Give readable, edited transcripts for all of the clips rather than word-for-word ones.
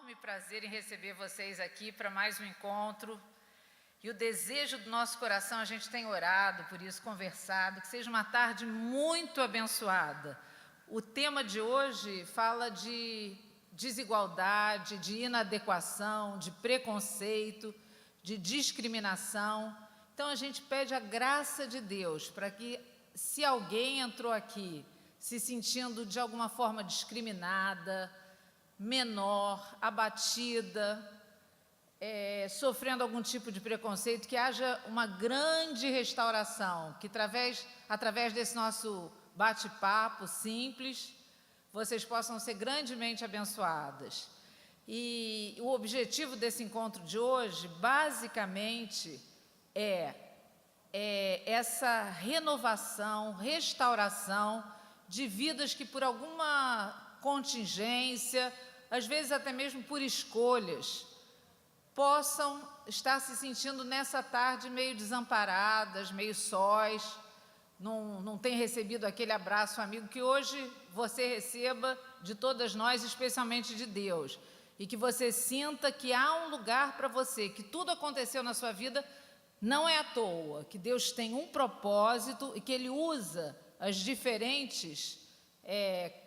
enorme prazer em receber vocês aqui para mais um encontro. E o desejo do nosso coração, a gente tem orado por isso, conversado, que seja uma tarde muito abençoada. O tema de hoje fala de desigualdade, de inadequação, de preconceito, de discriminação. Então a gente pede a graça de Deus para que, se alguém entrou aqui se sentindo de alguma forma discriminada, menor, abatida, sofrendo algum tipo de preconceito, que haja uma grande restauração, que através desse nosso bate-papo simples, vocês possam ser grandemente abençoadas. E o objetivo desse encontro de hoje, basicamente, é essa renovação, restauração de vidas que, por alguma contingência, às vezes até mesmo por escolhas, possam estar se sentindo nessa tarde meio desamparadas, meio sós, não tem recebido aquele abraço amigo que hoje você receba de todas nós, especialmente de Deus, e que você sinta que há um lugar para você, que tudo aconteceu na sua vida não é à toa, que Deus tem um propósito e que Ele usa as diferentes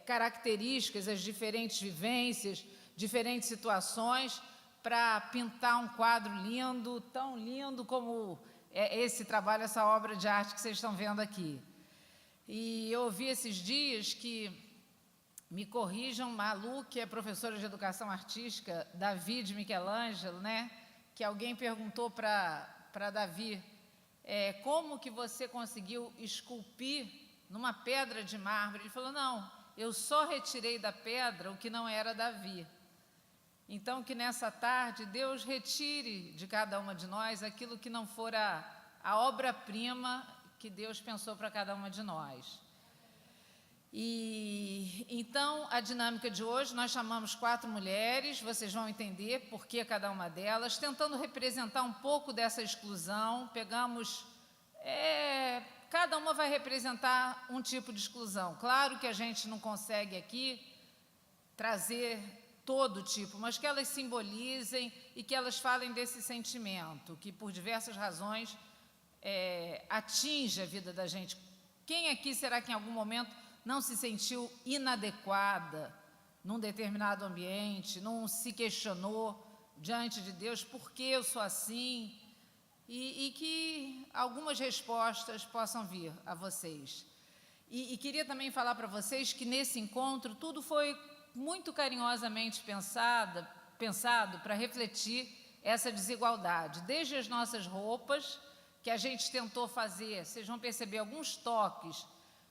características, as diferentes vivências, diferentes situações para pintar um quadro lindo, tão lindo como esse trabalho, essa obra de arte que vocês estão vendo aqui. E eu ouvi esses dias que, me corrijam, Malu, que é professora de educação artística, Davi de Michelangelo, né? Que alguém perguntou para Davi, como que você conseguiu esculpir numa pedra de mármore? Ele falou, não, eu só retirei da pedra o que não era Davi. Então, que nessa tarde Deus retire de cada uma de nós aquilo que não for a obra-prima que Deus pensou para cada uma de nós. E então, a dinâmica de hoje, nós chamamos 4 mulheres, vocês vão entender por que cada uma delas, tentando representar um pouco dessa exclusão. Pegamos, cada uma vai representar um tipo de exclusão. Claro que a gente não consegue aqui trazer todo tipo, mas que elas simbolizem e que elas falem desse sentimento, que por diversas razões atinge a vida da gente. Quem aqui será que em algum momento não se sentiu inadequada num determinado ambiente, não se questionou diante de Deus por que eu sou assim? E que algumas respostas possam vir a vocês. E queria também falar para vocês que nesse encontro tudo foi muito carinhosamente pensado para refletir essa desigualdade, desde as nossas roupas, que a gente tentou fazer, vocês vão perceber alguns toques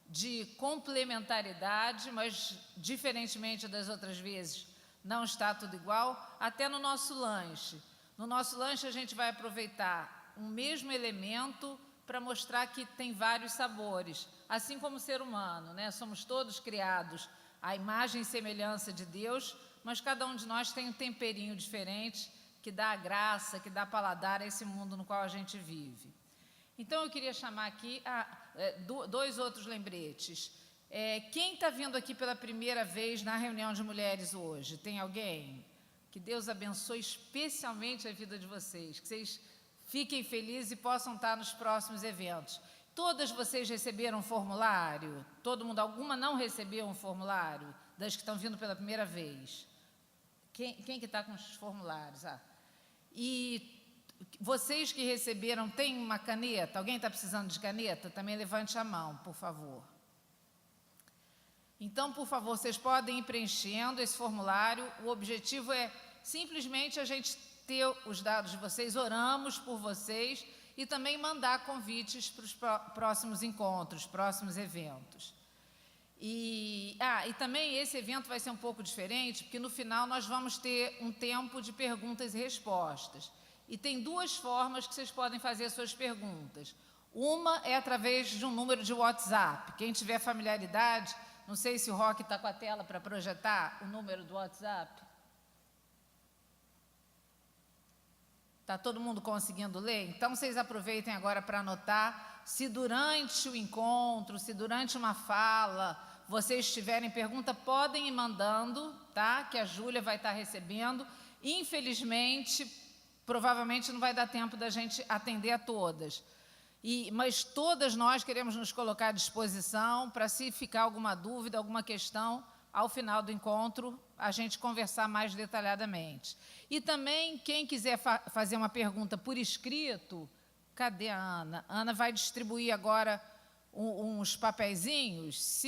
de complementaridade, mas diferentemente das outras vezes, não está tudo igual, até no nosso lanche. No nosso lanche a gente vai aproveitar um mesmo elemento para mostrar que tem vários sabores, assim como o ser humano, né? Somos todos criados à imagem e semelhança de Deus, mas cada um de nós tem um temperinho diferente que dá a graça, que dá paladar a esse mundo no qual a gente vive. Então eu queria chamar aqui 2 outros lembretes. Quem está vindo aqui pela primeira vez na reunião de mulheres hoje? Tem alguém? Que Deus abençoe especialmente a vida de vocês, que vocês fiquem felizes e possam estar nos próximos eventos. Todas vocês receberam um formulário? Todo mundo? Alguma não recebeu um formulário? Das que estão vindo pela primeira vez? Quem que está com os formulários? E vocês que receberam, tem uma caneta? Alguém está precisando de caneta? Também levante a mão, por favor. Então, por favor, vocês podem ir preenchendo esse formulário. O objetivo é simplesmente a gente ter os dados de vocês, oramos por vocês e também mandar convites para os próximos encontros, próximos eventos. E também esse evento vai ser um pouco diferente, porque no final nós vamos ter um tempo de perguntas e respostas. E tem 2 formas que vocês podem fazer as suas perguntas. Uma é através de um número de WhatsApp. Quem tiver familiaridade, não sei se o Roque está com a tela para projetar o número do WhatsApp. Está todo mundo conseguindo ler? Então, vocês aproveitem agora para anotar. Se durante o encontro, se durante uma fala, vocês tiverem pergunta, podem ir mandando, tá? Que a Júlia vai estar recebendo. Infelizmente, provavelmente não vai dar tempo da gente atender a todas. Mas todas nós queremos nos colocar à disposição para, se ficar alguma dúvida, alguma questão, ao final do encontro, a gente conversar mais detalhadamente. E também, quem quiser fazer uma pergunta por escrito, cadê a Ana? A Ana vai distribuir agora uns papeizinhos.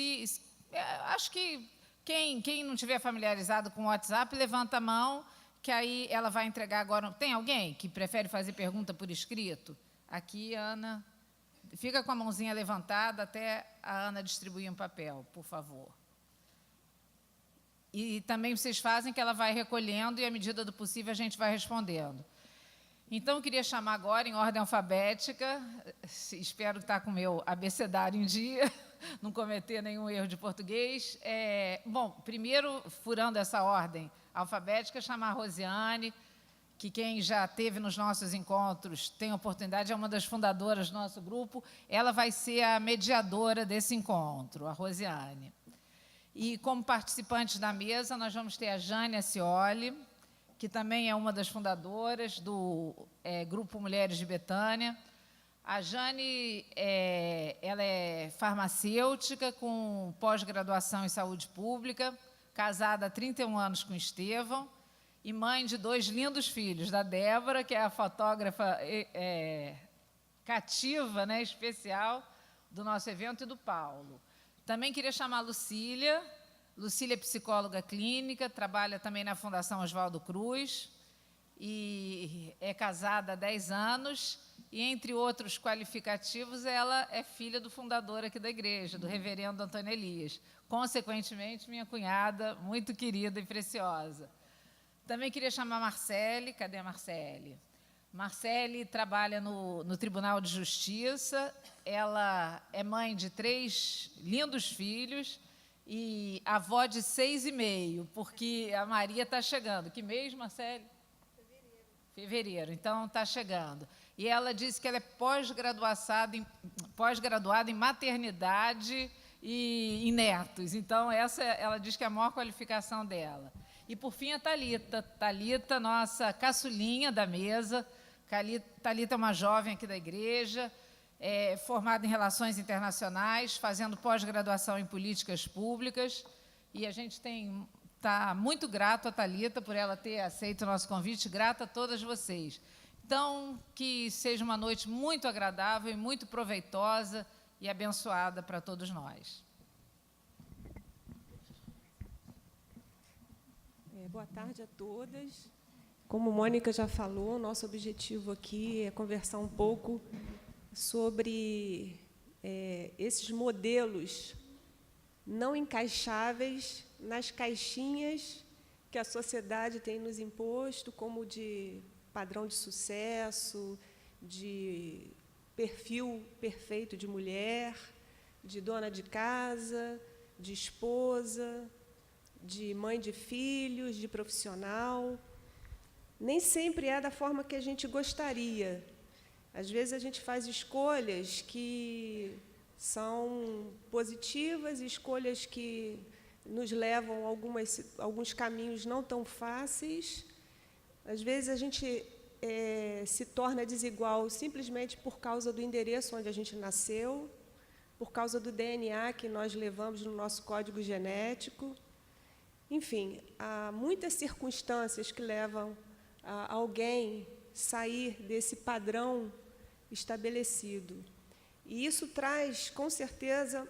Acho que quem não estiver familiarizado com o WhatsApp, levanta a mão, que aí ela vai entregar agora. Tem alguém que prefere fazer pergunta por escrito? Aqui, Ana, fica com a mãozinha levantada até a Ana distribuir um papel, por favor. E também vocês fazem que ela vai recolhendo e, à medida do possível, a gente vai respondendo. Então, eu queria chamar agora, em ordem alfabética, espero estar com o meu abecedário em dia, não cometer nenhum erro de português. Bom, primeiro, furando essa ordem alfabética, chamar a Rosiane, que quem já esteve nos nossos encontros tem oportunidade, é uma das fundadoras do nosso grupo, ela vai ser a mediadora desse encontro, a Rosiane. E como participantes da mesa, nós vamos ter a Jane Acioli, que também é uma das fundadoras do Grupo Mulheres de Betânia. A Jane ela é farmacêutica com pós-graduação em saúde pública, casada há 31 anos com o Estevão, e mãe de 2 lindos filhos, da Débora, que é a fotógrafa cativa, né, especial do nosso evento, e do Paulo. Também queria chamar a Lucília. Lucília é psicóloga clínica, trabalha também na Fundação Oswaldo Cruz, e é casada há 10 anos, e, entre outros qualificativos, ela é filha do fundador aqui da igreja, do reverendo Antônio Elias. Consequentemente, minha cunhada, muito querida e preciosa. Também queria chamar a Marcele. Cadê a Marcele? Marcele trabalha no Tribunal de Justiça. Ela é mãe de 3 lindos filhos e avó de 6,5, porque a Maria está chegando. Que mês, Marcele? Fevereiro. Então, está chegando. E ela disse que ela é pós-graduada em maternidade e em netos. Então, essa ela diz que é a maior qualificação dela. E, por fim, a Thalita. Thalita, nossa caçulinha da mesa. Thalita é uma jovem aqui da igreja, formada em Relações Internacionais, fazendo pós-graduação em Políticas Públicas. E a gente está muito grato a Thalita por ela ter aceito o nosso convite, grata a todas vocês. Então, que seja uma noite muito agradável e muito proveitosa e abençoada para todos nós. Boa tarde a todas. Como Mônica já falou, nosso objetivo aqui é conversar um pouco sobre esses modelos não encaixáveis nas caixinhas que a sociedade tem nos imposto, como de padrão de sucesso, de perfil perfeito de mulher, de dona de casa, de esposa, de mãe de filhos, de profissional. Nem sempre é da forma que a gente gostaria. Às vezes, a gente faz escolhas que são positivas, escolhas que nos levam a alguns caminhos não tão fáceis. Às vezes, a gente se torna desigual simplesmente por causa do endereço onde a gente nasceu, por causa do DNA que nós levamos no nosso código genético. Enfim, há muitas circunstâncias que levam a alguém sair desse padrão estabelecido. E isso traz, com certeza,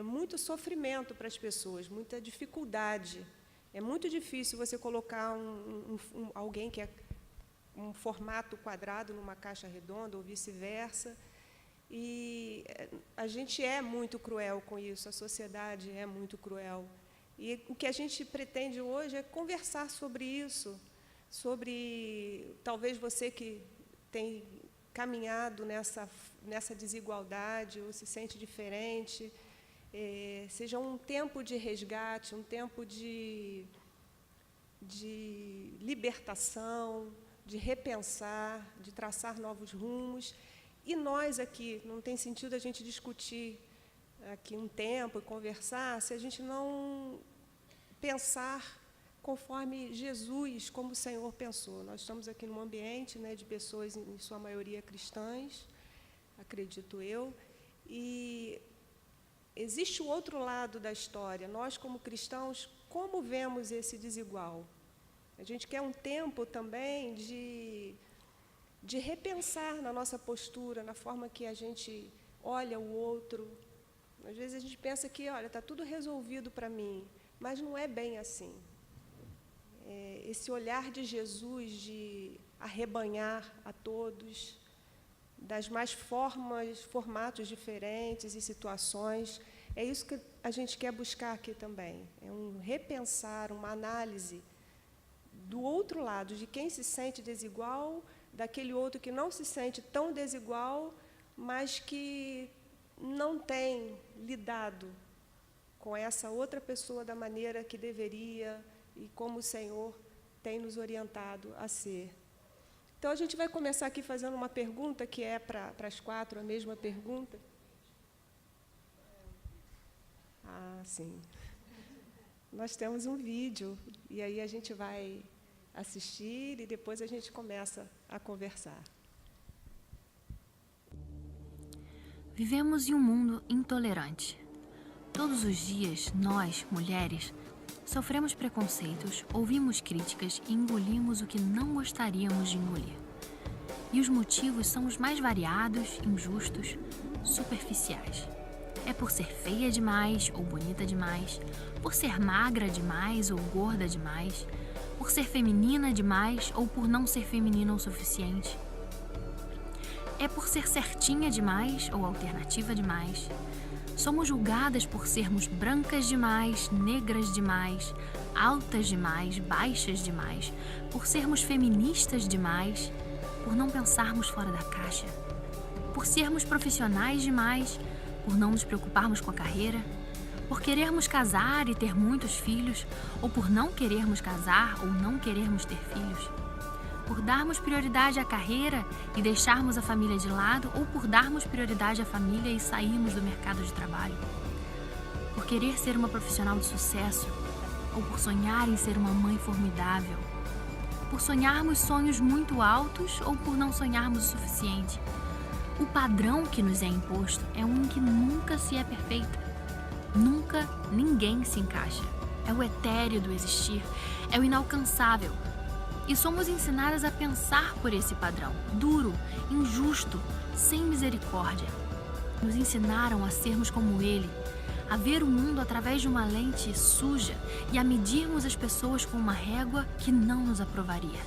muito sofrimento para as pessoas, muita dificuldade. É muito difícil você colocar alguém que é um formato quadrado numa caixa redonda ou vice-versa. E a gente é muito cruel com isso, a sociedade é muito cruel. E o que a gente pretende hoje é conversar sobre isso, sobre talvez você que tem caminhado nessa desigualdade ou se sente diferente, seja um tempo de resgate, um tempo de libertação, de repensar, de traçar novos rumos. E nós aqui, não tem sentido a gente discutir aqui um tempo e conversar se a gente não pensar conforme Jesus, como o Senhor pensou. Nós estamos aqui num ambiente, né, de pessoas, em sua maioria cristãs, acredito eu, e existe o outro lado da história. Nós, como cristãos, como vemos esse desigual? A gente quer um tempo também de repensar na nossa postura, na forma que a gente olha o outro. Às vezes a gente pensa que, olha, está tudo resolvido para mim, mas não é bem assim. Esse olhar de Jesus de arrebanhar a todos, das mais formatos diferentes e situações, é isso que a gente quer buscar aqui também. É um repensar, uma análise do outro lado, de quem se sente desigual, daquele outro que não se sente tão desigual, mas que não tem lidado com essa outra pessoa da maneira que deveria e como o Senhor tem nos orientado a ser. Então, a gente vai começar aqui fazendo uma pergunta, que é para as 4, a mesma pergunta. Ah, sim. Nós temos um vídeo, e aí a gente vai assistir e depois a gente começa a conversar. Vivemos em um mundo intolerante. Todos os dias, nós, mulheres, sofremos preconceitos, ouvimos críticas e engolimos o que não gostaríamos de engolir. E os motivos são os mais variados, injustos, superficiais. É por ser feia demais ou bonita demais, por ser magra demais ou gorda demais, por ser feminina demais ou por não ser feminina o suficiente. É por ser certinha demais ou alternativa demais. Somos julgadas por sermos brancas demais, negras demais, altas demais, baixas demais, por sermos feministas demais, por não pensarmos fora da caixa, por sermos profissionais demais, por não nos preocuparmos com a carreira, por querermos casar e ter muitos filhos, ou por não querermos casar ou não querermos ter filhos, por darmos prioridade à carreira e deixarmos a família de lado, ou por darmos prioridade à família e sairmos do mercado de trabalho, por querer ser uma profissional de sucesso, ou por sonhar em ser uma mãe formidável, por sonharmos sonhos muito altos ou por não sonharmos o suficiente. O padrão que nos é imposto é um em que nunca se é perfeita. Nunca ninguém se encaixa. É o etéreo do existir, é o inalcançável. E somos ensinadas a pensar por esse padrão, duro, injusto, sem misericórdia. Nos ensinaram a sermos como ele, a ver o mundo através de uma lente suja e a medirmos as pessoas com uma régua que não nos aprovaria.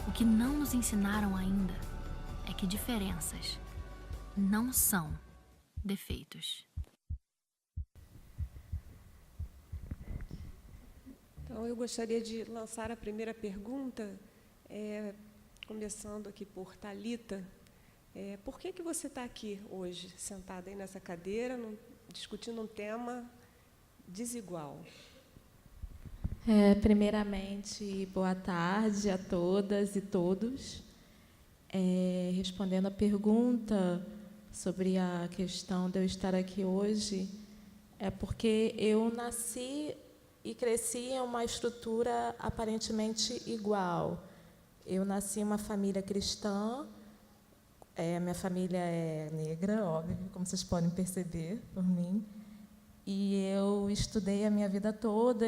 O que não nos ensinaram ainda é que diferenças não são defeitos. Então, eu gostaria de lançar a primeira pergunta, começando aqui por Thalita. Por que você está aqui hoje, sentada aí nessa cadeira, discutindo um tema desigual? Primeiramente, boa tarde a todas e todos. Respondendo a pergunta sobre a questão de eu estar aqui hoje, é porque eu nasci e cresci em uma estrutura aparentemente igual. Eu nasci em uma família cristã, minha família é negra, óbvio, como vocês podem perceber por mim, e eu estudei a minha vida toda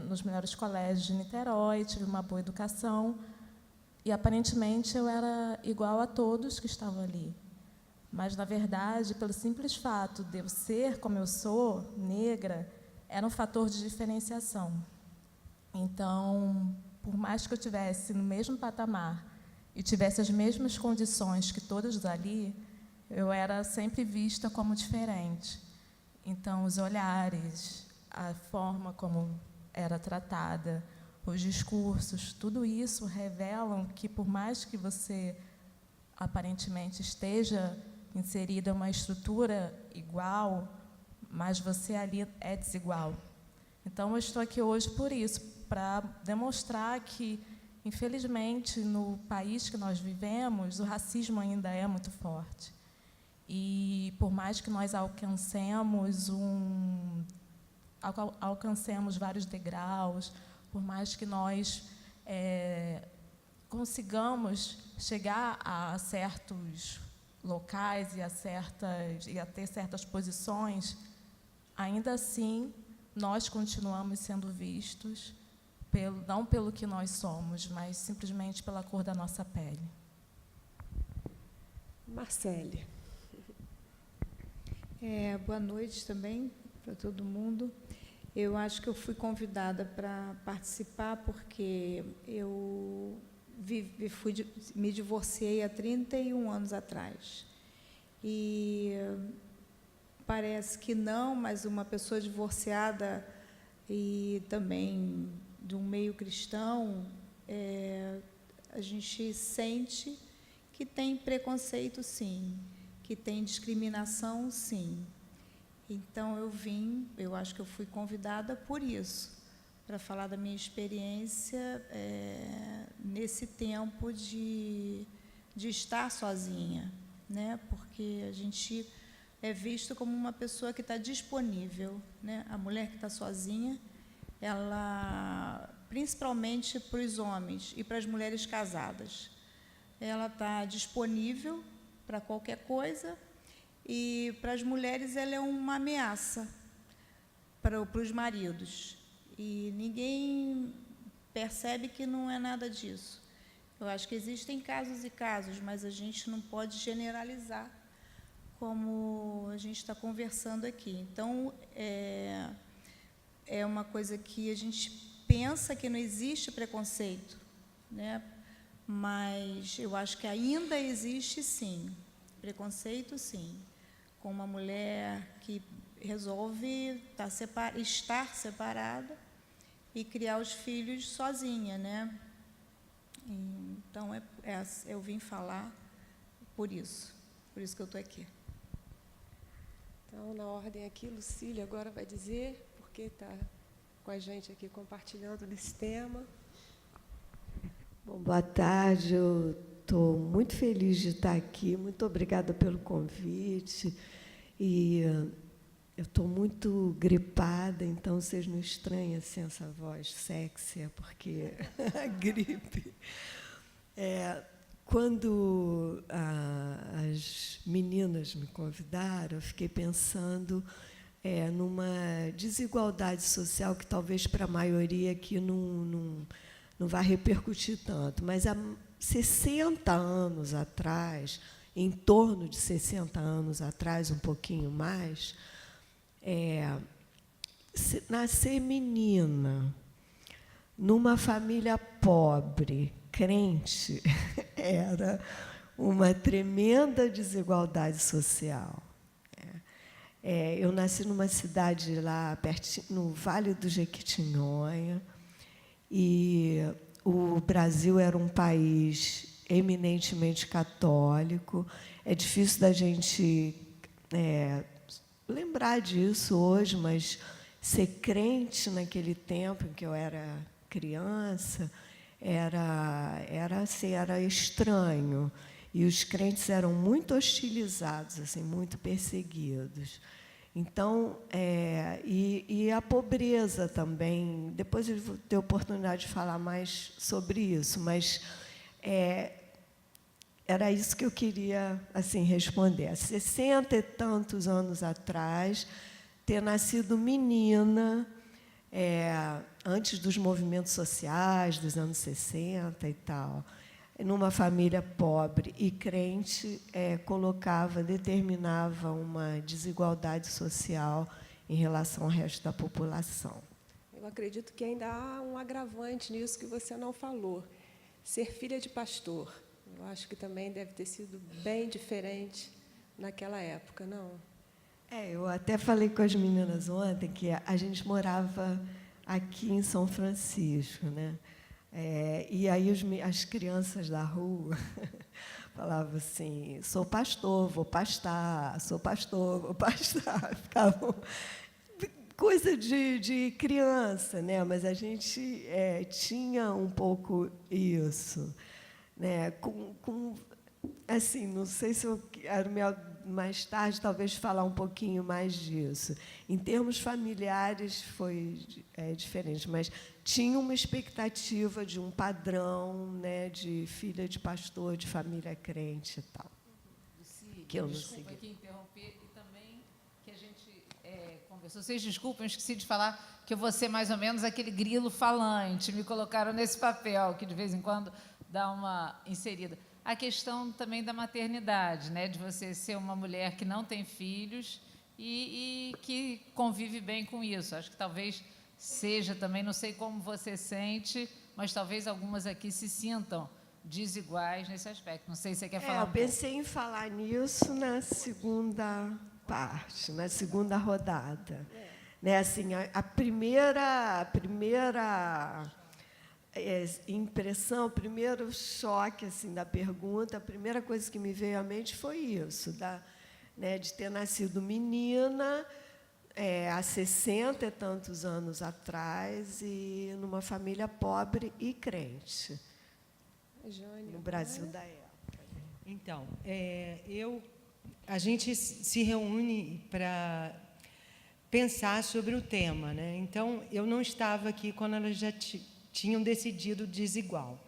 nos melhores colégios de Niterói, tive uma boa educação, e aparentemente eu era igual a todos que estavam ali. Mas, na verdade, pelo simples fato de eu ser como eu sou, negra, era um fator de diferenciação. Então, por mais que eu estivesse no mesmo patamar e tivesse as mesmas condições que todos ali, eu era sempre vista como diferente. Então, os olhares, a forma como era tratada, os discursos, tudo isso revelam que, por mais que você aparentemente esteja inserida em uma estrutura igual, mas você ali é desigual. Então, eu estou aqui hoje por isso, para demonstrar que, infelizmente, no país que nós vivemos, o racismo ainda é muito forte. E, por mais que nós alcancemos vários degraus, por mais que nós consigamos chegar a certos locais e a ter certas posições, ainda assim, nós continuamos sendo vistos, não pelo que nós somos, mas simplesmente pela cor da nossa pele. Marcele. Boa noite também para todo mundo. Eu acho que eu fui convidada para participar porque eu me divorciei há 31 anos atrás. E parece que não, mas uma pessoa divorciada e também de um meio cristão, a gente sente que tem preconceito, sim, que tem discriminação, sim. Então, eu acho que eu fui convidada por isso, para falar da minha experiência nesse tempo de estar sozinha, né? Porque a gente é visto como uma pessoa que está disponível, né? A mulher que está sozinha, ela, principalmente para os homens e para as mulheres casadas, ela está disponível para qualquer coisa, e para as mulheres ela é uma ameaça para os maridos. E ninguém percebe que não é nada disso. Eu acho que existem casos e casos, mas a gente não pode generalizar, como a gente está conversando aqui. Então, é uma coisa que a gente pensa que não existe preconceito, né? Mas eu acho que ainda existe, sim, preconceito, sim, com uma mulher que resolve estar separada e criar os filhos sozinha, né? Então, eu vim falar por isso que eu estou aqui. Então, na ordem aqui, Lucília agora vai dizer, porque está com a gente aqui compartilhando desse tema. Bom, boa tarde, eu estou muito feliz de estar aqui, muito obrigada pelo convite. E eu estou muito gripada, então vocês não estranham assim, essa voz sexy, porque a gripe. Quando as meninas me convidaram, eu fiquei pensando numa desigualdade social que talvez para a maioria aqui não vai repercutir tanto, mas há 60 anos atrás, em torno de 60 anos atrás, um pouquinho mais, nascer menina numa família pobre, crente, era uma tremenda desigualdade social. Eu nasci numa cidade lá perto, no Vale do Jequitinhonha, e o Brasil era um país eminentemente católico. É difícil da gente lembrar disso hoje, mas ser crente naquele tempo em que eu era criança era estranho. E os crentes eram muito hostilizados, assim, muito perseguidos. Então, e a pobreza também, depois eu vou ter oportunidade de falar mais sobre isso, mas era isso que eu queria assim, responder. Há 60 e tantos anos atrás, ter nascido menina, antes dos movimentos sociais, dos anos 60 e tal, numa família pobre e crente, determinava uma desigualdade social em relação ao resto da população. Eu acredito que ainda há um agravante nisso que você não falou. Ser filha de pastor. Eu acho que também deve ter sido bem diferente naquela época, não? Eu até falei com as meninas ontem que a gente morava aqui em São Francisco, né? E aí as crianças da rua falavam assim: sou pastor, vou pastar, sou pastor, vou pastar. Ficavam coisa de criança, né? Mas a gente tinha um pouco isso, né? Assim, não sei se era mais tarde, talvez, falar um pouquinho mais disso. Em termos familiares, foi diferente, mas tinha uma expectativa de um padrão, né, de filha de pastor, de família crente e tal. Que eu não segui. Desculpa aqui interromper, e também que a gente conversou. Vocês desculpem, eu esqueci de falar que eu vou ser mais ou menos aquele grilo falante. Me colocaram nesse papel, que de vez em quando dá uma inserida. A questão também da maternidade, né, de você ser uma mulher que não tem filhos e que convive bem com isso. Acho que talvez seja também, não sei como você sente, mas talvez algumas aqui se sintam desiguais nesse aspecto. Não sei se você quer falar eu pensei em falar nisso na segunda parte, na segunda rodada. Né, assim, a primeira impressão, o primeiro choque assim, da pergunta, a primeira coisa que me veio à mente foi isso, né, de ter nascido menina há 60 e tantos anos atrás e numa família pobre e crente, no Brasil da época. Então, a gente se reúne para pensar sobre o tema, né? Então, eu não estava aqui quando elas já tinham decidido desigual.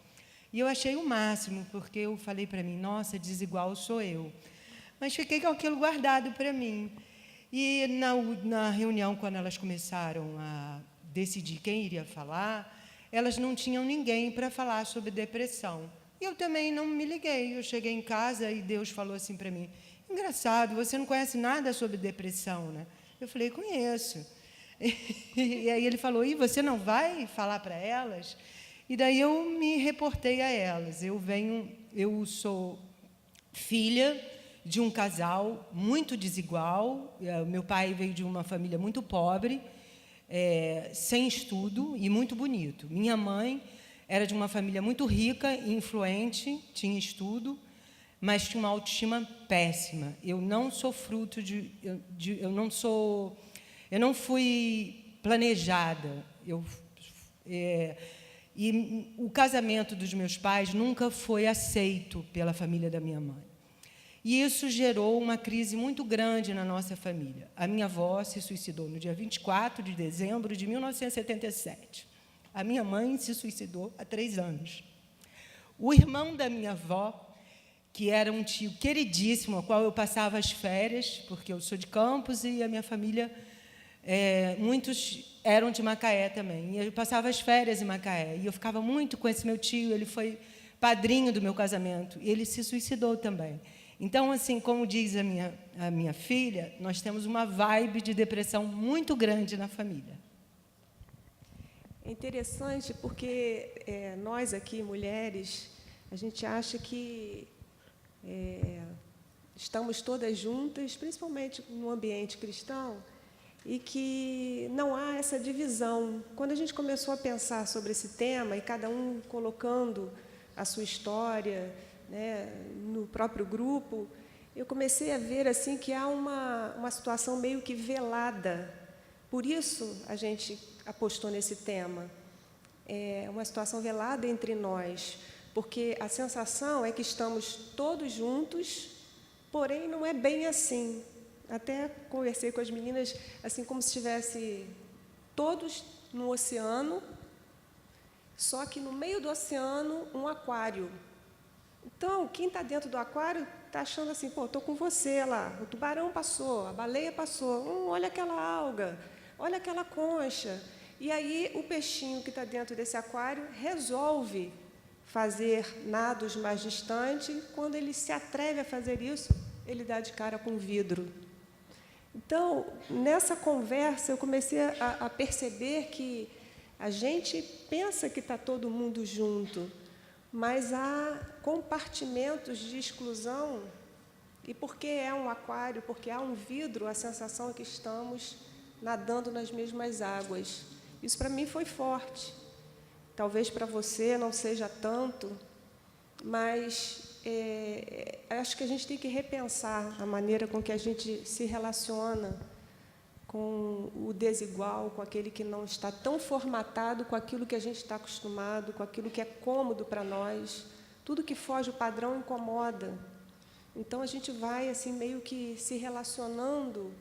E eu achei o máximo, porque eu falei para mim, nossa, desigual sou eu. Mas fiquei com aquilo guardado para mim. E na reunião, quando elas começaram a decidir quem iria falar, elas não tinham ninguém para falar sobre depressão. E eu também não me liguei. Eu cheguei em casa e Deus falou assim para mim, engraçado, você não conhece nada sobre depressão, né? Eu falei, conheço. E aí ele falou, e você não vai falar para elas? E daí eu me reportei a elas. Eu sou filha de um casal muito desigual. Meu pai veio de uma família muito pobre, sem estudo e muito bonito. Minha mãe era de uma família muito rica e influente, tinha estudo, mas tinha uma autoestima péssima. Eu não sou fruto eu não fui planejada. E o casamento dos meus pais nunca foi aceito pela família da minha mãe. E isso gerou uma crise muito grande na nossa família. A minha avó se suicidou no dia 24 de dezembro de 1977. A minha mãe se suicidou há 3 anos. O irmão da minha avó, que era um tio queridíssimo, ao qual eu passava as férias, porque eu sou de Campos e a minha família, muitos eram de Macaé também. E eu passava as férias em Macaé. E eu ficava muito com esse meu tio, ele foi padrinho do meu casamento, e ele se suicidou também. Então, assim, como diz a minha filha, nós temos uma vibe de depressão muito grande na família. É interessante porque nós aqui, mulheres, a gente acha que estamos todas juntas, principalmente no ambiente cristão, e que não há essa divisão. Quando a gente começou a pensar sobre esse tema, e cada um colocando a sua história, né, no próprio grupo, eu comecei a ver assim que há uma situação meio que velada. Por isso a gente apostou nesse tema. É uma situação velada entre nós, porque a sensação é que estamos todos juntos, porém não é bem assim. Até conversei com as meninas, assim como se estivesse todos no oceano, só que no meio do oceano um aquário. Então, quem está dentro do aquário está achando assim, pô, estou com você lá, o tubarão passou, a baleia passou, olha aquela alga, olha aquela concha. E aí o peixinho que está dentro desse aquário resolve fazer nados mais distantes. Quando ele se atreve a fazer isso, ele dá de cara com vidro. Então, nessa conversa, eu comecei a perceber que a gente pensa que está todo mundo junto, mas há compartimentos de exclusão, e porque é um aquário, porque há um vidro, a sensação é que estamos nadando nas mesmas águas. Isso, para mim, foi forte. Talvez para você não seja tanto, mas acho que a gente tem que repensar a maneira com que a gente se relaciona com o desigual, com aquele que não está tão formatado com aquilo que a gente está acostumado, com aquilo que é cômodo para nós. Tudo que foge do padrão incomoda. Então, a gente vai assim meio que se relacionando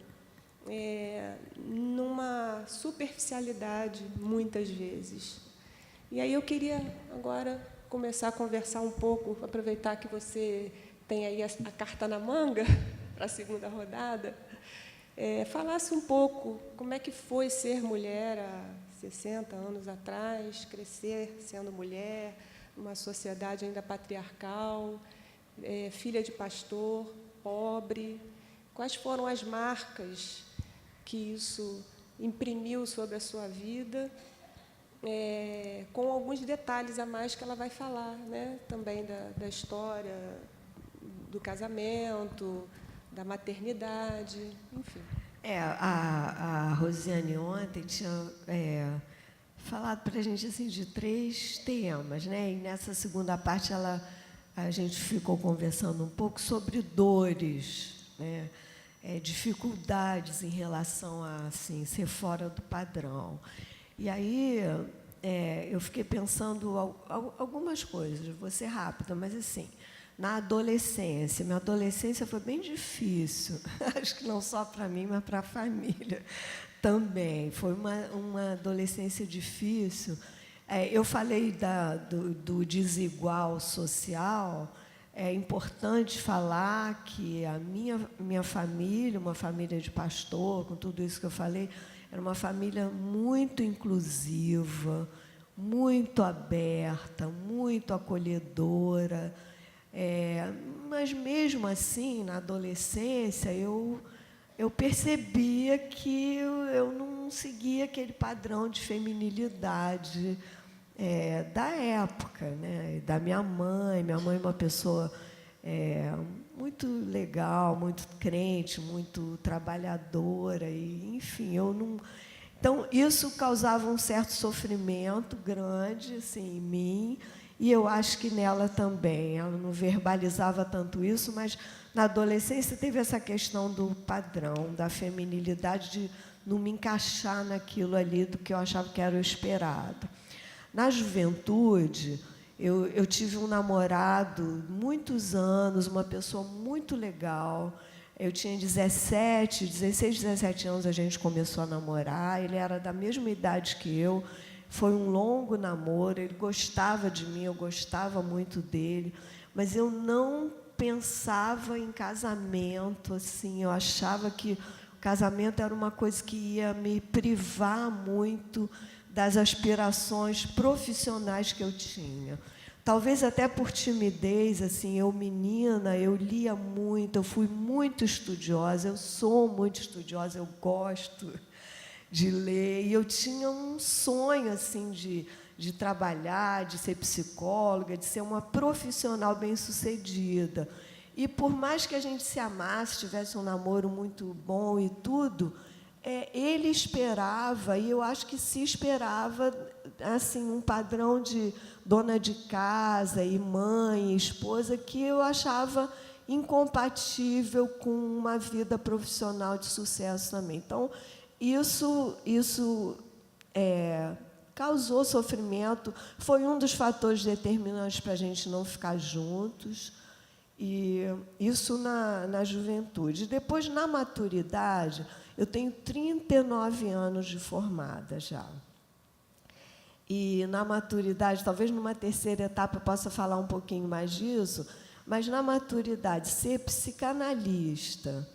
numa superficialidade, muitas vezes. E aí eu queria agora começar a conversar um pouco, aproveitar que você tem aí a carta na manga para a segunda rodada, falasse um pouco como é que foi ser mulher há 60 anos atrás, crescer sendo mulher, numa sociedade ainda patriarcal, filha de pastor, pobre. Quais foram as marcas que isso imprimiu sobre a sua vida, com alguns detalhes a mais que ela vai falar, né? Também da história do casamento, da maternidade, enfim. A Rosiane ontem tinha falado para a gente assim, de 3 temas, né? E nessa segunda parte a gente ficou conversando um pouco sobre dores, né? Dificuldades em relação a assim, ser fora do padrão. E aí eu fiquei pensando algumas coisas, vou ser rápida, mas assim, na adolescência, minha adolescência foi bem difícil, acho que não só para mim, mas para a família também. Foi uma adolescência difícil. Eu falei do desigual social. É importante falar que a minha família, uma família de pastor, com tudo isso que eu falei, era uma família muito inclusiva, muito aberta, muito acolhedora. Mas, mesmo assim, na adolescência, eu percebia que eu não seguia aquele padrão de feminilidade da época, né? Da minha mãe. Minha mãe é uma pessoa muito legal, muito crente, muito trabalhadora, e, enfim, eu não... Então, isso causava um certo sofrimento grande assim, em mim, e eu acho que nela também. Ela não verbalizava tanto isso, mas na adolescência teve essa questão do padrão, da feminilidade, de não me encaixar naquilo ali do que eu achava que era o esperado. Na juventude, eu tive um namorado, muitos anos, uma pessoa muito legal. Eu tinha 16, 17 anos, a gente começou a namorar. Ele era da mesma idade que eu. Foi um longo namoro, ele gostava de mim, eu gostava muito dele, mas eu não pensava em casamento, assim, eu achava que o casamento era uma coisa que ia me privar muito das aspirações profissionais que eu tinha. Talvez até por timidez, assim, eu menina, eu lia muito, eu fui muito estudiosa, eu sou muito estudiosa, eu gosto de ler, e eu tinha um sonho assim de trabalhar, de ser psicóloga, de ser uma profissional bem-sucedida. E, por mais que a gente se amasse, tivesse um namoro muito bom e tudo, ele esperava, e eu acho que se esperava assim, um padrão de dona de casa e mãe, e esposa, que eu achava incompatível com uma vida profissional de sucesso também. Então, isso causou sofrimento, foi um dos fatores determinantes para a gente não ficar juntos, e isso na juventude. Depois, na maturidade, eu tenho 39 anos de formada já. E, na maturidade, talvez numa terceira etapa eu possa falar um pouquinho mais disso, mas, na maturidade, ser psicanalista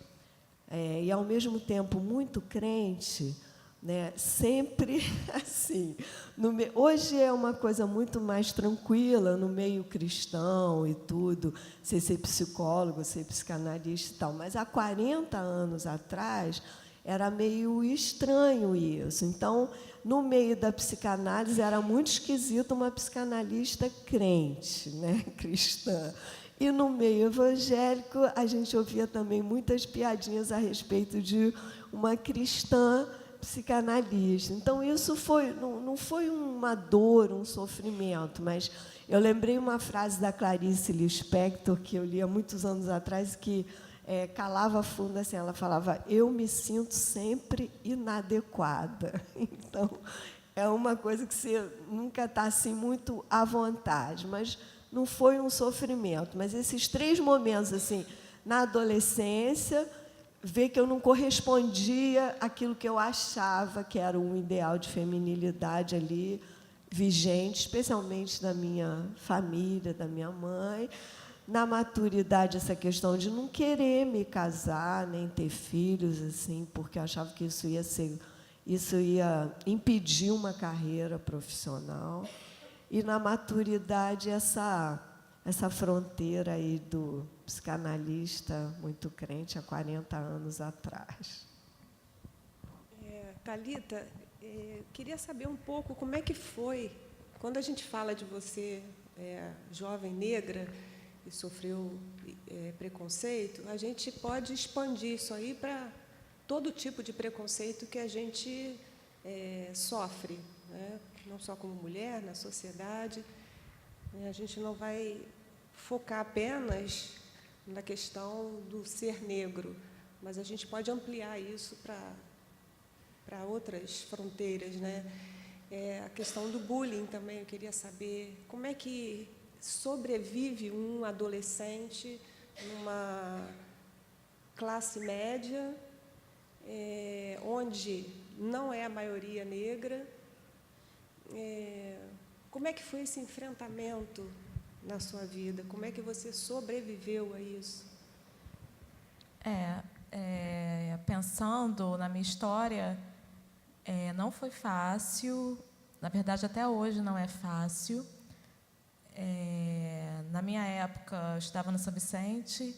e, ao mesmo tempo, muito crente, né, sempre assim. Hoje é uma coisa muito mais tranquila no meio cristão e tudo, ser psicólogo, ser psicanalista e tal, mas há 40 anos atrás era meio estranho isso. Então, no meio da psicanálise, era muito esquisito uma psicanalista crente, né, cristã. E, no meio evangélico, a gente ouvia também muitas piadinhas a respeito de uma cristã psicanalista. Então, isso não foi uma dor, um sofrimento, mas eu lembrei uma frase da Clarice Lispector, que eu li há muitos anos atrás, que calava fundo assim, ela falava: eu me sinto sempre inadequada. Então, é uma coisa que você nunca está assim, muito à vontade, mas não foi um sofrimento. Mas esses 3 momentos, assim, Na adolescência, ver que eu não correspondia àquilo que eu achava que era um ideal de feminilidade ali, vigente, especialmente da minha família, da minha mãe. Na maturidade, essa questão de não querer me casar, nem ter filhos, assim, porque eu achava que isso ia impedir uma carreira profissional. E, na maturidade, essa fronteira aí do psicanalista muito crente há 40 anos atrás. Thalita, queria saber um pouco como é que foi, quando a gente fala de você, jovem negra, e sofreu preconceito, a gente pode expandir isso aí para todo tipo de preconceito que a gente sofre, né? Não só como mulher, na sociedade. A gente não vai focar apenas na questão do ser negro, mas a gente pode ampliar isso para outras fronteiras, né? A questão do bullying também, eu queria saber como é que sobrevive um adolescente numa classe média, onde não é a maioria negra. Como é que foi esse enfrentamento na sua vida? Como é que você sobreviveu a isso? Pensando na minha história, não foi fácil. Na verdade, até hoje não é fácil. Na minha época, eu estava no São Vicente.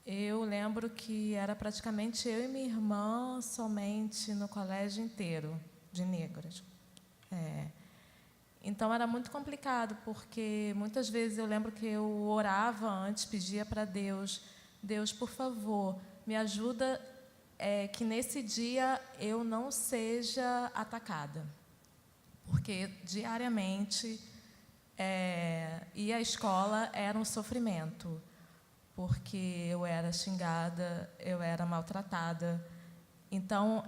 Eu lembro que era praticamente eu e minha irmã somente no colégio inteiro de negras. Então, era muito complicado, porque muitas vezes eu lembro que eu orava antes, pedia para Deus, Deus, por favor, me ajuda que nesse dia eu não seja atacada. Porque, diariamente, ir à escola era um sofrimento, porque eu era xingada, eu era maltratada. Então,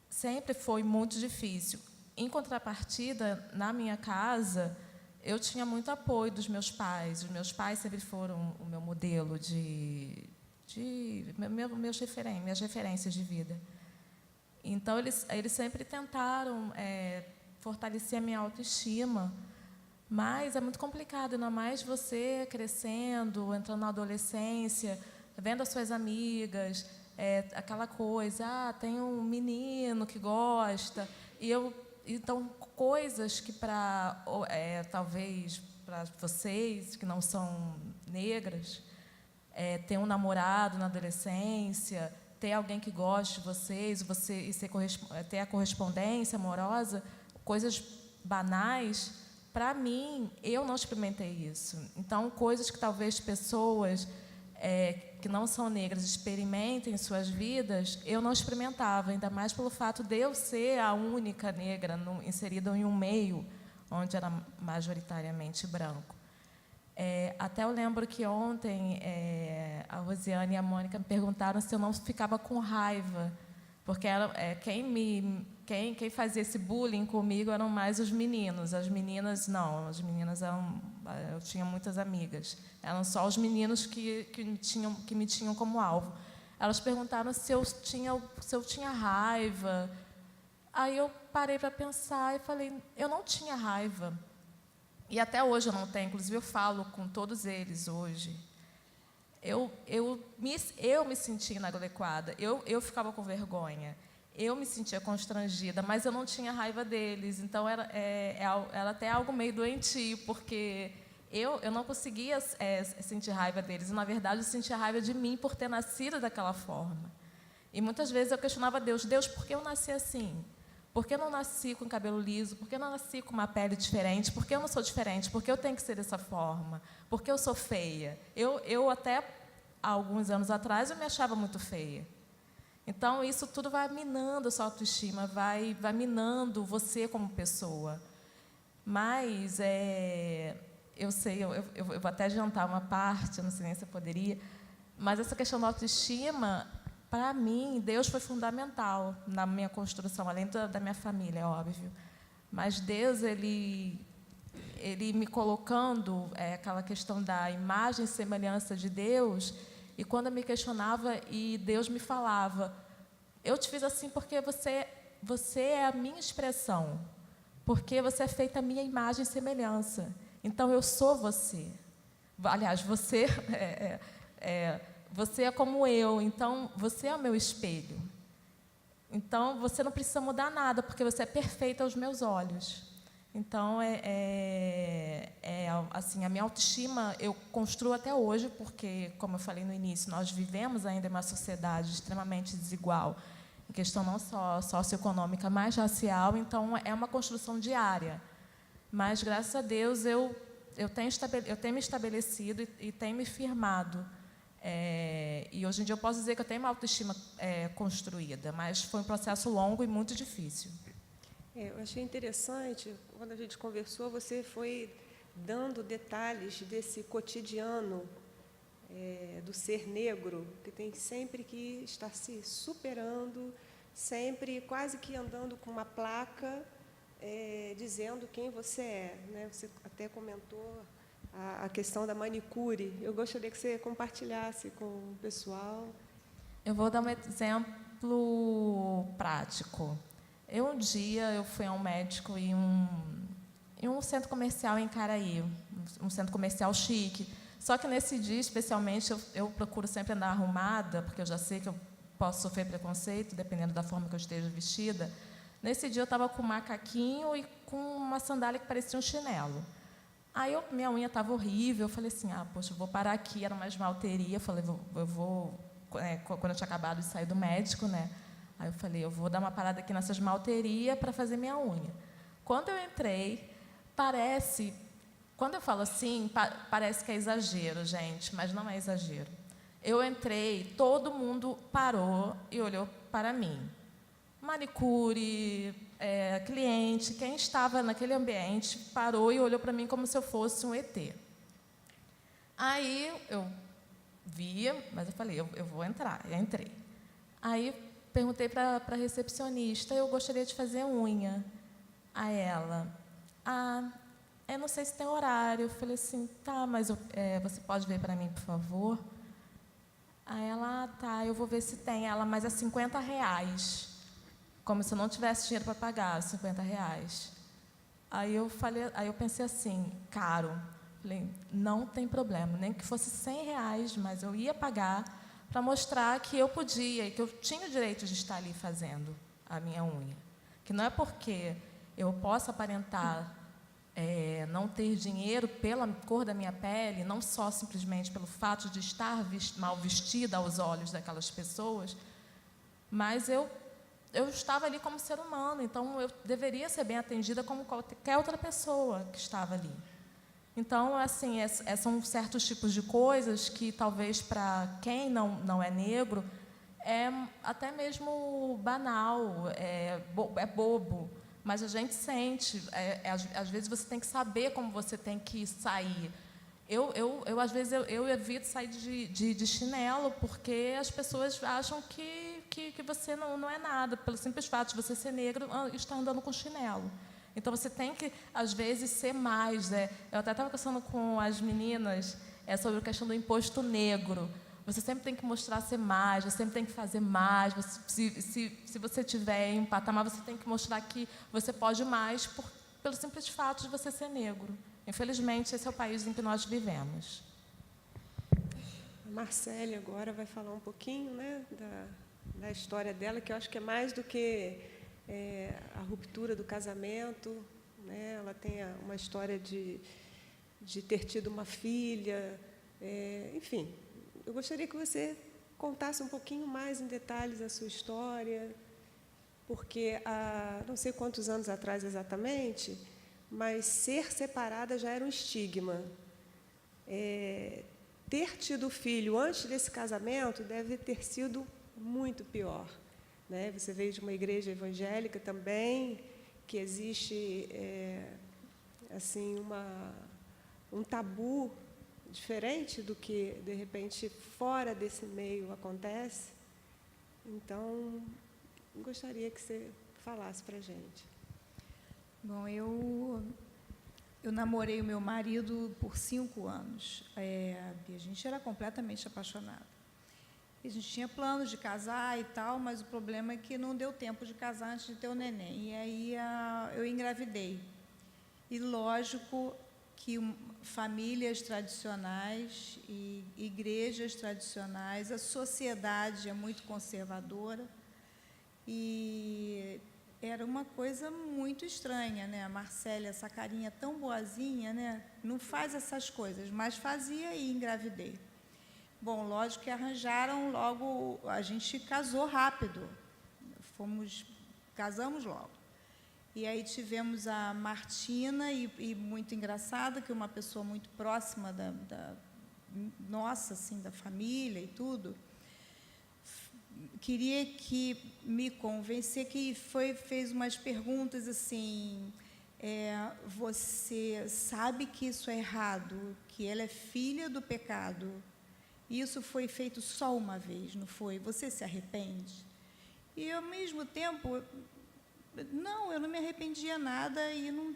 sempre foi muito difícil. Em contrapartida, na minha casa, eu tinha muito apoio dos meus pais. Os meus pais sempre foram o meu modelo minhas referências de vida. Então, eles sempre tentaram fortalecer a minha autoestima, mas é muito complicado, ainda mais você crescendo, entrando na adolescência, vendo as suas amigas, aquela coisa, tem um menino que gosta, então, coisas que talvez para vocês que não são negras, ter um namorado na adolescência, ter alguém que goste de vocês, ter a correspondência amorosa, coisas banais, para mim, eu não experimentei isso. Então, coisas que talvez pessoas que não são negras experimentem em suas vidas, eu não experimentava, ainda mais pelo fato de eu ser a única negra inserida em um meio onde era majoritariamente branco. Até eu lembro que ontem a Rosiane e a Mônica me perguntaram se eu não ficava com raiva, porque quem fazia esse bullying comigo eram mais os meninos. As meninas, não. As meninas eu tinha muitas amigas. Eram só os meninos que me tinham como alvo. Elas perguntaram se eu tinha raiva. Aí eu parei para pensar e falei, eu não tinha raiva. E até hoje eu não tenho. Inclusive, eu falo com todos eles hoje. Eu me sentia inadequada. Eu ficava com vergonha. Eu me sentia constrangida, mas eu não tinha raiva deles. Então, era até algo meio doentio, porque eu não conseguia sentir raiva deles. E, na verdade, eu sentia raiva de mim por ter nascido daquela forma. E, muitas vezes, eu questionava Deus, por que eu nasci assim? Por que eu não nasci com cabelo liso? Por que eu não nasci com uma pele diferente? Por que eu não sou diferente? Por que eu tenho que ser dessa forma? Por que eu sou feia? Eu até, há alguns anos atrás, eu me achava muito feia. Então, isso tudo vai minando a sua autoestima, vai minando você como pessoa. Mas, eu sei, eu vou até adiantar uma parte, não sei nem se eu poderia, mas essa questão da autoestima, para mim, Deus foi fundamental na minha construção, além da minha família, é óbvio. Mas Deus, ele ele me colocando aquela questão da imagem e semelhança de Deus, e quando eu me questionava e Deus me falava, eu te fiz assim porque você é a minha expressão, porque você é feita a minha imagem e semelhança. Então, eu sou você. Aliás, você é como eu, então, você é o meu espelho. Então, você não precisa mudar nada, porque você é perfeita aos meus olhos. Então, assim, a minha autoestima eu construo até hoje, porque, como eu falei no início, nós vivemos ainda em uma sociedade extremamente desigual, em questão não só socioeconômica, mas racial. Então, é uma construção diária. Mas, graças a Deus, eu tenho me estabelecido e tenho me firmado. E hoje em dia eu posso dizer que eu tenho uma autoestima construída, mas foi um processo longo e muito difícil. Eu achei interessante, quando a gente conversou, você foi dando detalhes desse cotidiano do ser negro, que tem sempre que estar se superando, sempre quase que andando com uma placa dizendo quem você é, né? Você até comentou a questão da manicure. Eu gostaria que você compartilhasse com o pessoal. Eu vou dar um exemplo prático. Um dia eu fui a um médico em um centro comercial em Caraí, um centro comercial chique. Só que nesse dia, especialmente, eu procuro sempre andar arrumada, porque eu já sei que eu posso sofrer preconceito, dependendo da forma que eu esteja vestida. Nesse dia eu estava com um macaquinho e com uma sandália que parecia um chinelo. Aí minha unha estava horrível, eu falei assim, poxa, eu vou parar aqui, era uma esmalteria, eu falei, quando eu tinha acabado de sair do médico, né? Aí eu falei, eu vou dar uma parada aqui nessa esmalteria para fazer minha unha. Quando eu entrei, quando eu falo assim, parece que é exagero, gente, mas não é exagero. Eu entrei, todo mundo parou e olhou para mim. Manicure, cliente, quem estava naquele ambiente parou e olhou para mim como se eu fosse um ET. Aí eu via, mas eu falei, eu vou entrar. Eu entrei. Aí perguntei para a recepcionista, eu gostaria de fazer unha. A ela, eu não sei se tem horário. Eu falei assim, tá, mas você pode ver para mim, por favor? Aí ela, tá, eu vou ver se tem. Ela, mas é R$50. Como se eu não tivesse dinheiro para pagar, R$50. Aí eu pensei assim, caro. Falei, não tem problema, nem que fosse R$100, mas eu ia pagar para mostrar que eu podia e que eu tinha o direito de estar ali fazendo a minha unha. Que não é porque eu posso aparentar não ter dinheiro pela cor da minha pele, não só simplesmente pelo fato de estar mal vestida aos olhos daquelas pessoas, mas eu estava ali como ser humano, então eu deveria ser bem atendida como qualquer outra pessoa que estava ali. Então, assim, são certos tipos de coisas que talvez para quem não é negro é até mesmo banal, é bobo, mas a gente sente. Às vezes você tem que saber como você tem que sair. Às vezes eu evito sair de chinelo porque as pessoas acham que você não é nada, pelo simples fato de você ser negro e estar andando com chinelo. Então, você tem que, às vezes, ser mais. Eu até estava conversando com as meninas sobre a questão do imposto negro. Você sempre tem que mostrar ser mais, você sempre tem que fazer mais. Se você estiver em um patamar, você tem que mostrar que você pode mais pelo simples fato de você ser negro. Infelizmente, esse é o país em que nós vivemos. A Marcele agora vai falar um pouquinho, né, da história dela, que eu acho que é mais do que a ruptura do casamento, né? Ela tem uma história de ter tido uma filha, enfim. Eu gostaria que você contasse um pouquinho mais em detalhes a sua história, porque há não sei quantos anos atrás exatamente, mas ser separada já era um estigma. Ter tido filho antes desse casamento deve ter sido muito pior. Né? Você veio de uma igreja evangélica também, que existe assim um tabu diferente do que, de repente, fora desse meio acontece. Então, gostaria que você falasse para a gente. Bom, eu eu namorei o meu marido por 5 anos. E a gente era completamente apaixonado. A gente tinha planos de casar e tal, mas o problema é que não deu tempo de casar antes de ter o neném. E aí eu engravidei. E lógico que famílias tradicionais e igrejas tradicionais, a sociedade é muito conservadora e era uma coisa muito estranha, né? A Marcélia, essa carinha tão boazinha, né? Não faz essas coisas, mas fazia e engravidei. Bom, lógico que arranjaram logo, a gente casou rápido, casamos logo. E aí tivemos a Martina, e muito engraçado, que uma pessoa muito próxima da nossa, assim, da família e tudo, queria que me convencer, que fez umas perguntas assim, você sabe que isso é errado, que ela é filha do pecado? Isso foi feito só uma vez, não foi? Você se arrepende? E, ao mesmo tempo, não, eu não me arrependia nada e não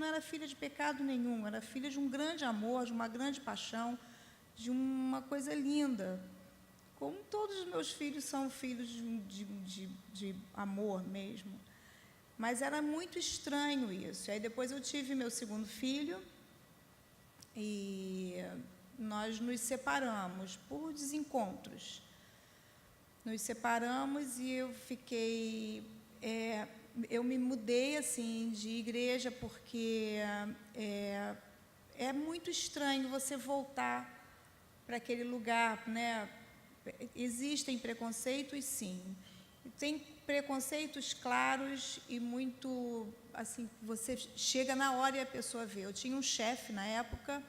era filha de pecado nenhum, era filha de um grande amor, de uma grande paixão, de uma coisa linda. Como todos os meus filhos são filhos de amor mesmo. Mas era muito estranho isso. Aí depois eu tive meu segundo filho e nós nos separamos por desencontros. Nos separamos e eu fiquei... eu me mudei assim de igreja porque é muito estranho você voltar para aquele lugar, né? Existem preconceitos, sim. Tem preconceitos claros e muito assim, você chega na hora e a pessoa vê. Eu tinha um chefe na época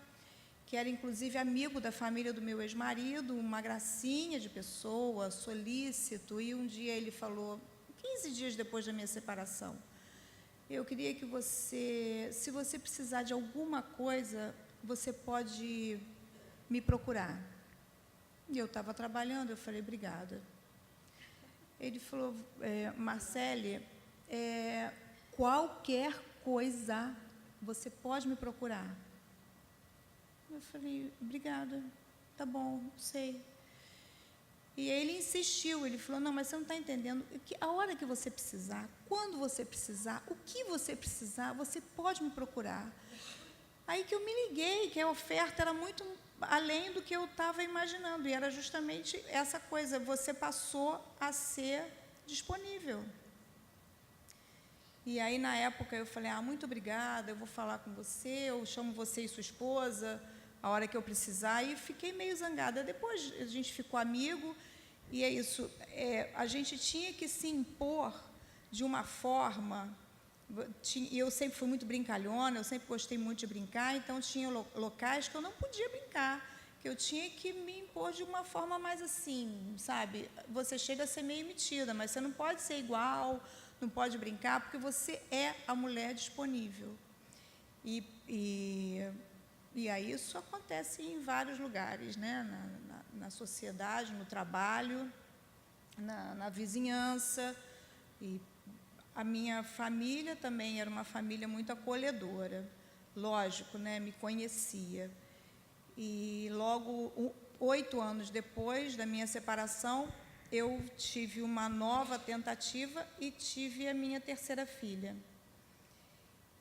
que era inclusive amigo da família do meu ex-marido, uma gracinha de pessoa, solícito, e um dia ele falou, 15 dias depois da minha separação, eu queria que você, se você precisar de alguma coisa, você pode me procurar. E eu estava trabalhando, eu falei, obrigada. Ele falou, Marcele, qualquer coisa você pode me procurar. Eu falei, obrigada, tá bom, sei. E aí ele insistiu, ele falou, não, mas você não está entendendo, que a hora que você precisar, quando você precisar, o que você precisar, você pode me procurar. Aí que eu me liguei, que a oferta era muito além do que eu estava imaginando, e era justamente essa coisa, você passou a ser disponível. E aí, na época, eu falei, muito obrigada, eu vou falar com você, eu chamo você e sua esposa, a hora que eu precisar, e fiquei meio zangada. Depois, a gente ficou amigo, e é isso, a gente tinha que se impor de uma forma... E eu sempre fui muito brincalhona, eu sempre gostei muito de brincar, então tinha locais que eu não podia brincar, que eu tinha que me impor de uma forma mais assim, sabe? Você chega a ser meio metida, mas você não pode ser igual, não pode brincar, porque você é a mulher disponível. E aí isso acontece em vários lugares, né? Na sociedade, no trabalho, na vizinhança. E a minha família também era uma família muito acolhedora. Lógico, né? Me conhecia. E logo, 8 anos depois da minha separação, eu tive uma nova tentativa e tive a minha terceira filha.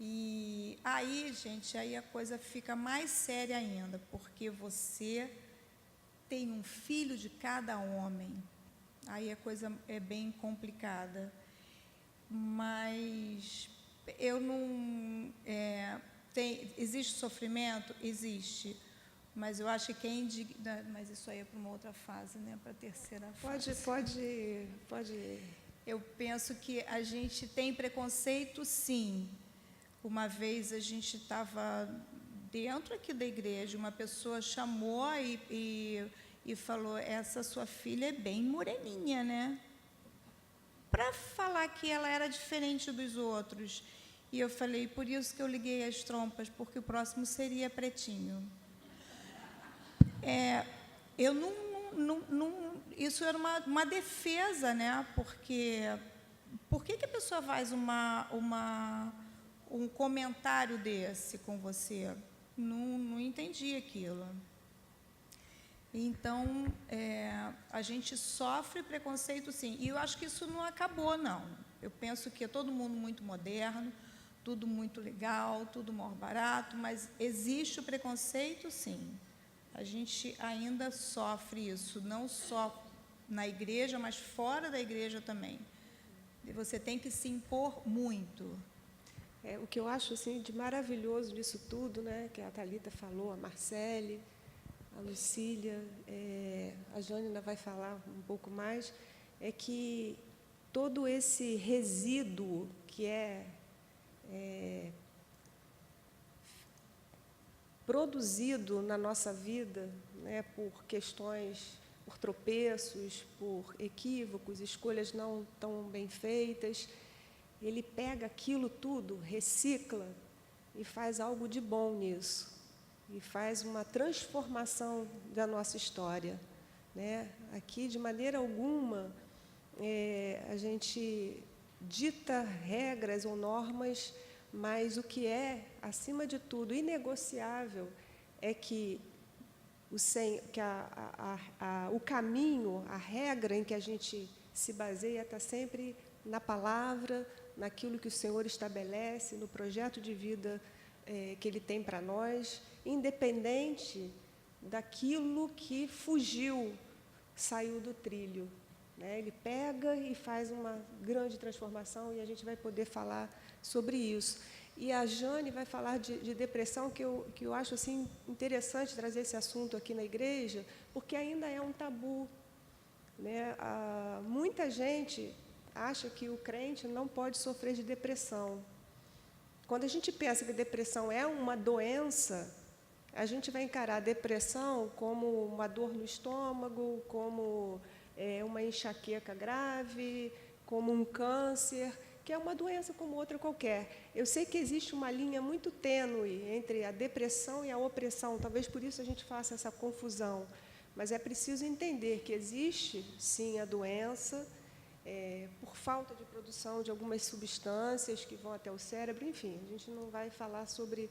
E aí, gente, aí a coisa fica mais séria ainda, porque você tem um filho de cada homem. Aí a coisa é bem complicada. Mas eu não... existe sofrimento? Existe. Mas eu acho que mas isso aí é para uma outra fase, né? Para a terceira fase. Pode. Eu penso que a gente tem preconceito, sim. Uma vez a gente estava dentro aqui da igreja, uma pessoa chamou e falou, essa sua filha é bem moreninha, né? Para falar que ela era diferente dos outros. E eu falei, por isso que eu liguei as trompas, porque o próximo seria pretinho. Eu isso era uma defesa, né? Porque por que a pessoa faz um comentário desse com você? Não entendi aquilo. Então, a gente sofre preconceito, sim. E eu acho que isso não acabou, não. Eu penso que é todo mundo muito moderno, tudo muito legal, tudo mais barato, mas existe o preconceito, sim. A gente ainda sofre isso, não só na igreja, mas fora da igreja também. E você tem que se impor muito. O que eu acho assim, de maravilhoso nisso tudo, né, que a Thalita falou, a Marcele, a Lucília, a Jane ainda vai falar um pouco mais, é que todo esse resíduo que produzido na nossa vida, né, por questões, por tropeços, por equívocos, escolhas não tão bem feitas, ele pega aquilo tudo, recicla e faz algo de bom nisso, e faz uma transformação da nossa história, né? Aqui, de maneira alguma, a gente dita regras ou normas, mas o que é, acima de tudo, inegociável é que o caminho, a regra em que a gente se baseia está sempre na palavra, naquilo que o Senhor estabelece, no projeto de vida que Ele tem para nós, independente daquilo que fugiu, saiu do trilho, né? Ele pega e faz uma grande transformação, e a gente vai poder falar sobre isso. E a Jane vai falar de depressão, que eu acho assim, interessante trazer esse assunto aqui na igreja, porque ainda é um tabu, né? Muita gente acha que o crente não pode sofrer de depressão. Quando a gente pensa que depressão é uma doença, a gente vai encarar a depressão como uma dor no estômago, como uma enxaqueca grave, como um câncer, que é uma doença como outra qualquer. Eu sei que existe uma linha muito tênue entre a depressão e a opressão, talvez por isso a gente faça essa confusão, mas é preciso entender que existe, sim, a doença, por falta de produção de algumas substâncias que vão até o cérebro, enfim, a gente não vai falar sobre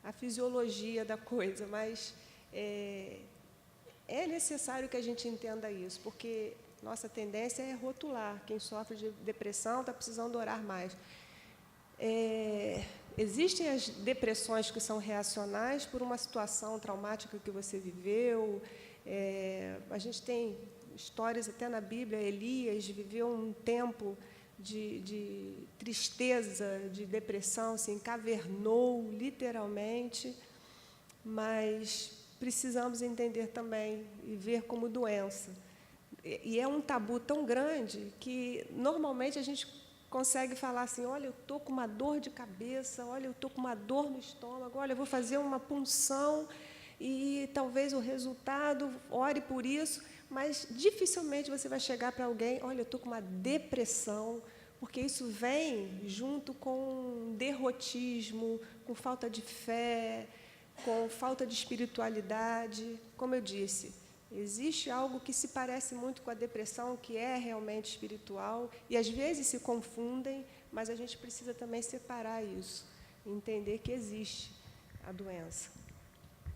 a fisiologia da coisa, mas é necessário que a gente entenda isso, porque nossa tendência é rotular. Quem sofre de depressão está precisando orar mais. Existem as depressões que são reacionais por uma situação traumática que você viveu. A gente tem histórias até na Bíblia. Elias viveu um tempo de tristeza, de depressão, se encavernou, literalmente, mas precisamos entender também e ver como doença. E é um tabu tão grande que, normalmente, a gente consegue falar assim, olha, eu estou com uma dor de cabeça, olha, eu estou com uma dor no estômago, olha, eu vou fazer uma punção e talvez o resultado, ore por isso, mas dificilmente você vai chegar para alguém, olha, eu estou com uma depressão, porque isso vem junto com derrotismo, com falta de fé, com falta de espiritualidade. Como eu disse, existe algo que se parece muito com a depressão, que é realmente espiritual, e às vezes se confundem, mas a gente precisa também separar isso, entender que existe a doença.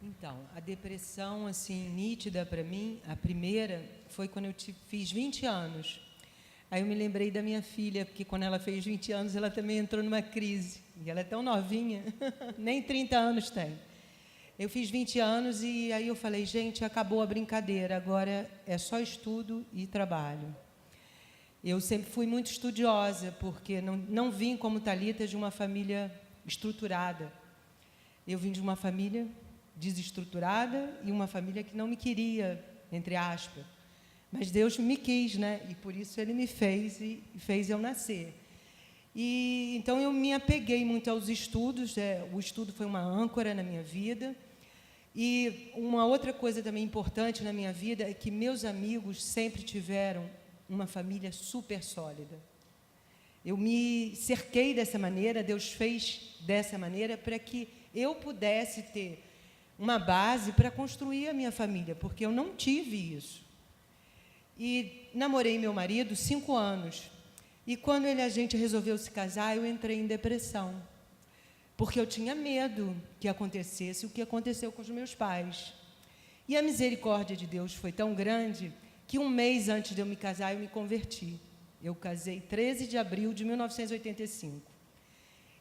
Então, a depressão, assim, nítida para mim, a primeira, foi quando eu fiz 20 anos. Aí eu me lembrei da minha filha, porque quando ela fez 20 anos, ela também entrou numa crise. E ela é tão novinha, nem 30 anos tem. Eu fiz 20 anos e aí eu falei, gente, acabou a brincadeira, agora é só estudo e trabalho. Eu sempre fui muito estudiosa, porque não vim como Thalita de uma família estruturada. Eu vim de uma família desestruturada e uma família que não me queria, entre aspas. Mas Deus me quis, né? E por isso Ele me fez e fez eu nascer. E então eu me apeguei muito aos estudos. O estudo foi uma âncora na minha vida. E uma outra coisa também importante na minha vida é que meus amigos sempre tiveram uma família super sólida. Eu me cerquei dessa maneira, Deus fez dessa maneira para que eu pudesse ter uma base para construir a minha família, porque eu não tive isso. E namorei meu marido 5 anos. E quando a gente resolveu se casar, eu entrei em depressão. porque eu tinha medo que acontecesse o que aconteceu com os meus pais. E a misericórdia de Deus foi tão grande que 1 mês antes de eu me casar, eu me converti. Eu casei 13 de abril de 1985.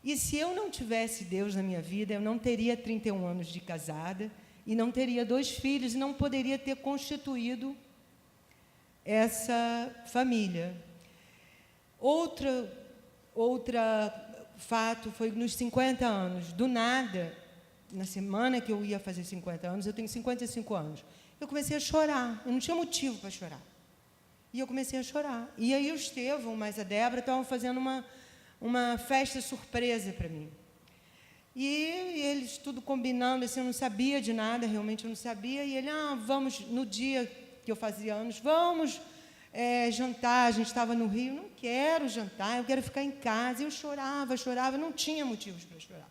E se eu não tivesse Deus na minha vida, eu não teria 31 anos de casada e não teria 2 filhos e não poderia ter constituído essa família. Outro fato foi nos 50 anos. Do nada, na semana que eu ia fazer 50 anos, eu tenho 55 anos, eu comecei a chorar. Eu não tinha motivo para chorar. E eu comecei a chorar. E aí o Estevão, mais a Débora, estavam fazendo uma festa surpresa para mim. E eles tudo combinando, assim, eu não sabia de nada, realmente eu não sabia. E ele, vamos, no dia que eu fazia anos, vamos jantar. A gente estava no Rio, não quero jantar, eu quero ficar em casa. Eu chorava, não tinha motivos para chorar.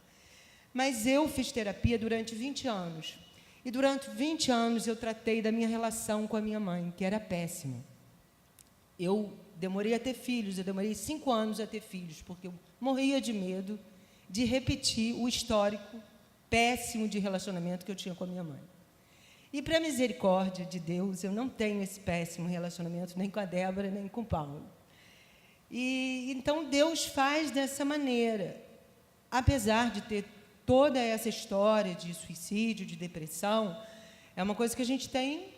Mas eu fiz terapia durante 20 anos. E durante 20 anos eu tratei da minha relação com a minha mãe, que era péssima. Eu demorei a ter filhos, eu demorei 5 anos a ter filhos, porque eu morria de medo de repetir o histórico péssimo de relacionamento que eu tinha com a minha mãe. E, para a misericórdia de Deus, eu não tenho esse péssimo relacionamento, nem com a Débora, nem com o Paulo. E então Deus faz dessa maneira. Apesar de ter toda essa história de suicídio, de depressão, é uma coisa que a gente tem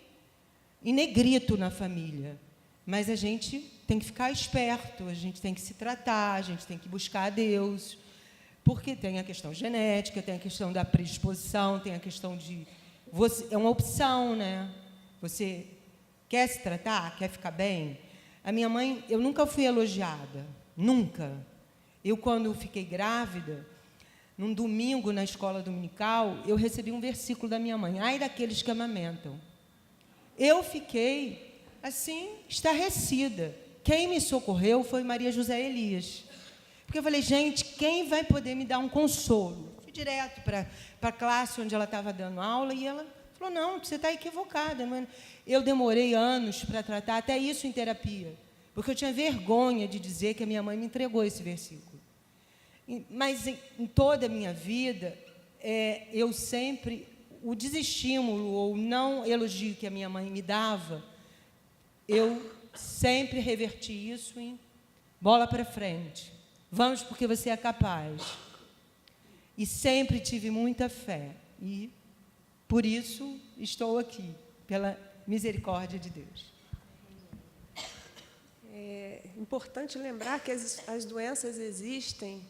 em negrito na família. Mas a gente tem que ficar esperto, a gente tem que se tratar, a gente tem que buscar a Deus, porque tem a questão genética, tem a questão da predisposição, tem a questão de... é uma opção, né? Você quer se tratar, quer ficar bem? A minha mãe, eu nunca fui elogiada, nunca. Eu, quando fiquei grávida, num domingo na escola dominical, eu recebi um versículo da minha mãe: ai daqueles que amamentam. Eu fiquei, assim, estarrecida. Quem me socorreu foi Maria José Elias. Porque eu falei, gente, quem vai poder me dar um consolo? Fui direto para a classe onde ela estava dando aula e ela falou, não, você está equivocada. Não é? Eu demorei anos para tratar até isso em terapia, porque eu tinha vergonha de dizer que a minha mãe me entregou esse versículo. Mas em toda a minha vida, eu sempre, o desestímulo ou não elogio que a minha mãe me dava, eu sempre reverti isso em bola para frente. Vamos, porque você é capaz. E sempre tive muita fé. E, por isso, estou aqui, pela misericórdia de Deus. É importante lembrar que as doenças existem,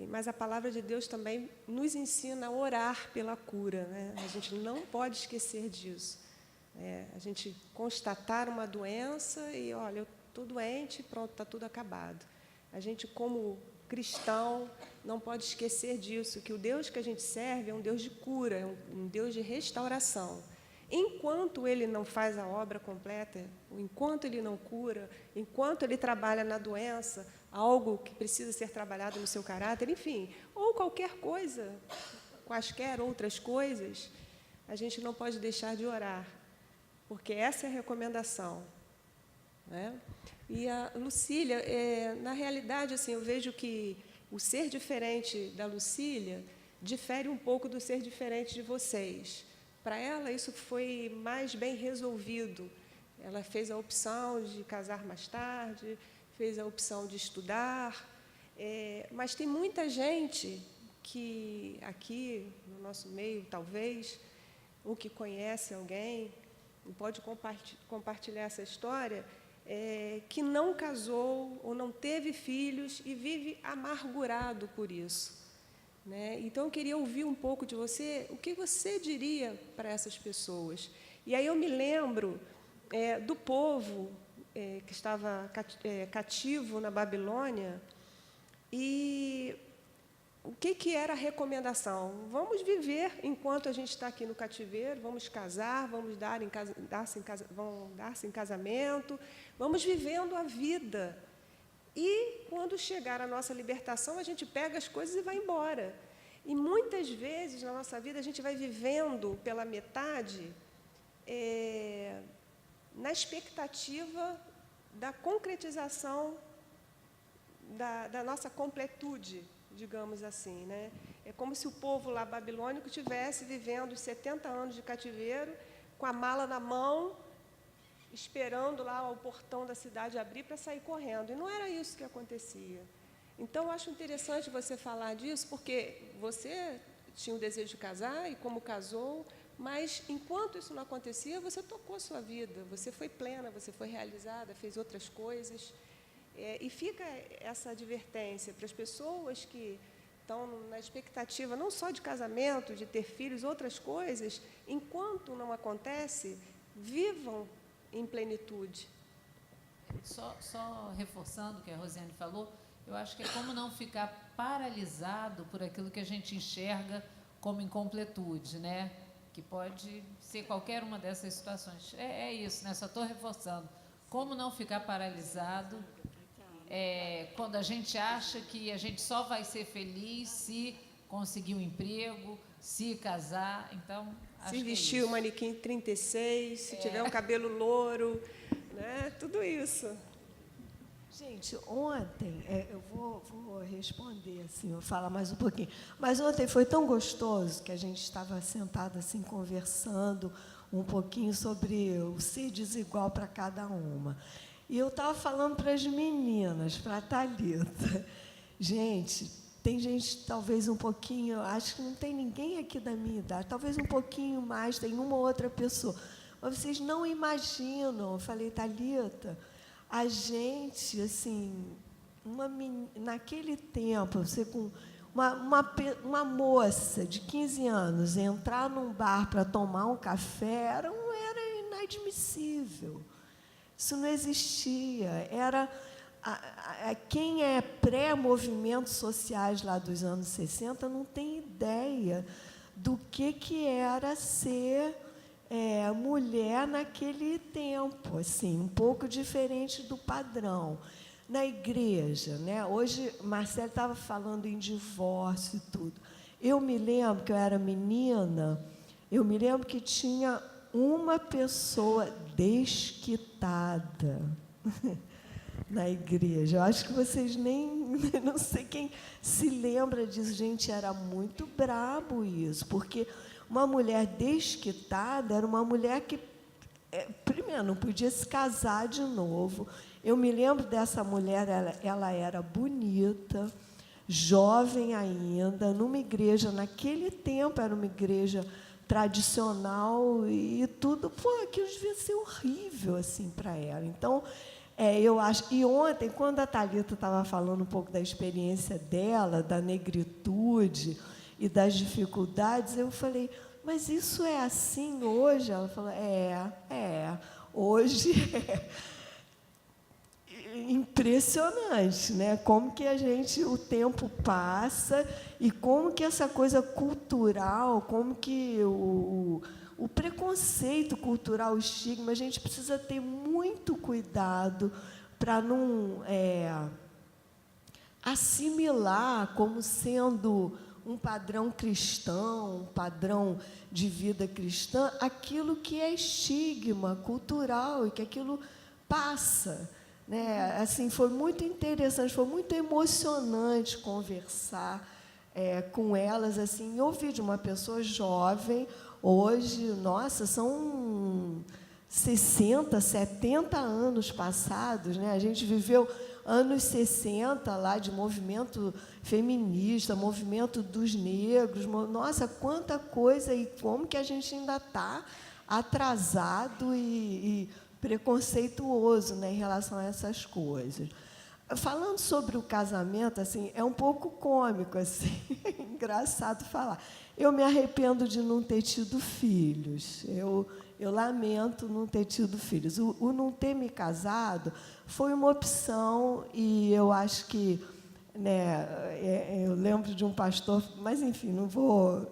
mas a palavra de Deus também nos ensina a orar pela cura, né? A gente não pode esquecer disso. A gente constatar uma doença e, olha, eu estou doente, pronto, está tudo acabado. A gente, como cristão, não pode esquecer disso, que o Deus que a gente serve é um Deus de cura, é um Deus de restauração. Enquanto Ele não faz a obra completa, enquanto Ele não cura, enquanto Ele trabalha na doença, algo que precisa ser trabalhado no seu caráter, enfim, ou qualquer coisa, quaisquer outras coisas, a gente não pode deixar de orar, porque essa é a recomendação, né? E a Lucília, na realidade, assim, eu vejo que o ser diferente da Lucília difere um pouco do ser diferente de vocês. Para ela, isso foi mais bem resolvido. Ela fez a opção de casar mais tarde, fez a opção de estudar, mas tem muita gente que, aqui no nosso meio, talvez, ou que conhece alguém, pode compartilhar essa história, que não casou ou não teve filhos e vive amargurado por isso, né? Então, eu queria ouvir um pouco de você, o que você diria para essas pessoas. E aí eu me lembro do povo que estava cativo na Babilônia, e o que era a recomendação? Vamos viver enquanto a gente está aqui no cativeiro, vamos casar, vamos dar-se em casamento, vamos vivendo a vida. E, quando chegar a nossa libertação, a gente pega as coisas e vai embora. E, muitas vezes, na nossa vida, a gente vai vivendo pela metade, na expectativa da concretização da nossa completude, digamos assim, né? É como se o povo lá babilônico tivesse vivendo os 70 anos de cativeiro, com a mala na mão, esperando lá o portão da cidade abrir para sair correndo. E não era isso que acontecia. Então, eu acho interessante você falar disso, porque você tinha o desejo de casar, e como casou, mas, enquanto isso não acontecia, você tocou a sua vida, você foi plena, você foi realizada, fez outras coisas. E fica essa advertência para as pessoas que estão na expectativa não só de casamento, de ter filhos, outras coisas, enquanto não acontece, vivam em plenitude. Só reforçando o que a Rosiane falou, eu acho que é como não ficar paralisado por aquilo que a gente enxerga como incompletude, né? Que pode ser qualquer uma dessas situações. É isso, né? Só estou reforçando. Como não ficar paralisado quando a gente acha que a gente só vai ser feliz se conseguir um emprego, se casar. Então, acho se vestir o manequim 36, se tiver um cabelo louro, né? Tudo isso. Gente, ontem, eu vou responder, assim, vou falar mais um pouquinho. Mas ontem foi tão gostoso que a gente estava sentado assim, conversando um pouquinho sobre o ser desigual para cada uma. E eu estava falando para as meninas, para a Thalita. Gente, tem gente talvez um pouquinho, acho que não tem ninguém aqui da minha idade, talvez um pouquinho mais, tem uma ou outra pessoa. Mas vocês não imaginam, eu falei, Thalita, a gente, assim, naquele tempo, você com uma moça de 15 anos entrar num bar para tomar um café era inadmissível. Isso não existia. Era quem é pré-movimentos sociais lá dos anos 60 não tem ideia do que era ser mulher naquele tempo, assim, um pouco diferente do padrão. Na igreja, né? Hoje, Marcelo estava falando em divórcio e tudo. Eu me lembro que eu era menina, eu me lembro que tinha uma pessoa desquitada na igreja. Eu acho que vocês não sei quem se lembra disso. Gente, era muito brabo isso, porque uma mulher desquitada era uma mulher que, primeiro, não podia se casar de novo. Eu me lembro dessa mulher, ela era bonita, jovem ainda, numa igreja, naquele tempo era uma igreja tradicional e tudo, aquilo devia ser horrível assim, para ela. Então, eu acho. E ontem, quando a Thalita estava falando um pouco da experiência dela, da negritude e das dificuldades, eu falei, mas isso é assim hoje? Ela falou, hoje impressionante, né? Como que o tempo passa e como que essa coisa cultural, como que o preconceito cultural, o estigma, a gente precisa ter muito cuidado para não assimilar como sendo um padrão cristão, um padrão de vida cristã, aquilo que é estigma cultural e que aquilo passa. Né? Assim, foi muito interessante, foi muito emocionante conversar com elas, assim, ouvir de uma pessoa jovem. Hoje, nossa, são 60, 70 anos passados, né? A gente viveu anos 60 lá de movimento feminista, movimento dos negros. Nossa, quanta coisa, e como que a gente ainda está atrasado e preconceituoso, né, em relação a essas coisas. Falando sobre o casamento, assim, é um pouco cômico, assim, engraçado falar. Eu me arrependo de não ter tido filhos. Eu lamento não ter tido filhos. O não ter me casado foi uma opção, e eu acho que, né, eu lembro de um pastor, mas, enfim, não vou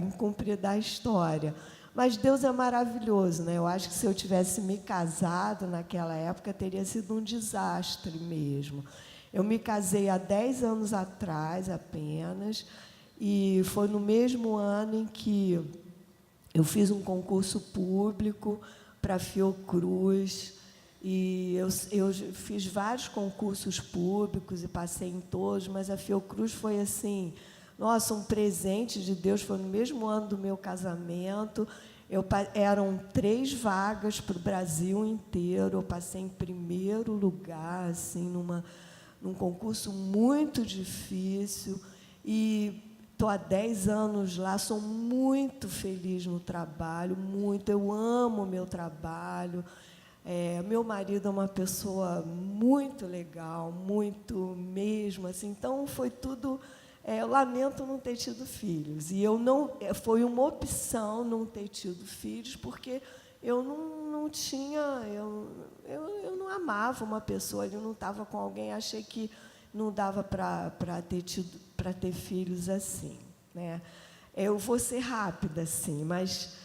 incumprir da história. Mas Deus é maravilhoso, né? Eu acho que se eu tivesse me casado naquela época, teria sido um desastre mesmo. Eu me casei há 10 anos atrás apenas, e foi no mesmo ano em que eu fiz um concurso público para a Fiocruz, E eu fiz vários concursos públicos e passei em todos, mas a Fiocruz foi assim, nossa, um presente de Deus. Foi no mesmo ano do meu casamento. Eram 3 vagas para o Brasil inteiro. Eu passei em primeiro lugar, assim, num concurso muito difícil. E estou há 10 anos lá, sou muito feliz no trabalho, muito. Eu amo o meu trabalho. Meu marido é uma pessoa muito legal, muito mesmo, assim. Então, foi tudo... eu lamento não ter tido filhos. E eu não... foi uma opção não ter tido filhos, porque eu não tinha... Eu não amava uma pessoa, eu não estava com alguém, achei que não dava para ter filhos assim, né? Eu vou ser rápida, assim, mas...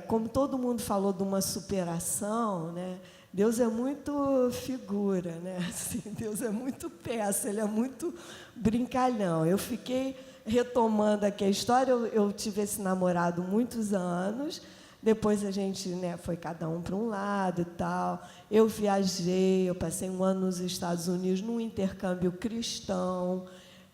como todo mundo falou de uma superação, né? Deus é muito figura, né? Assim, Deus é muito peça, Ele é muito brincalhão. Eu fiquei retomando aqui a história. Eu tive esse namorado muitos anos, depois a gente, né, foi cada um para um lado e tal. Eu viajei, eu passei 1 ano nos Estados Unidos num intercâmbio cristão.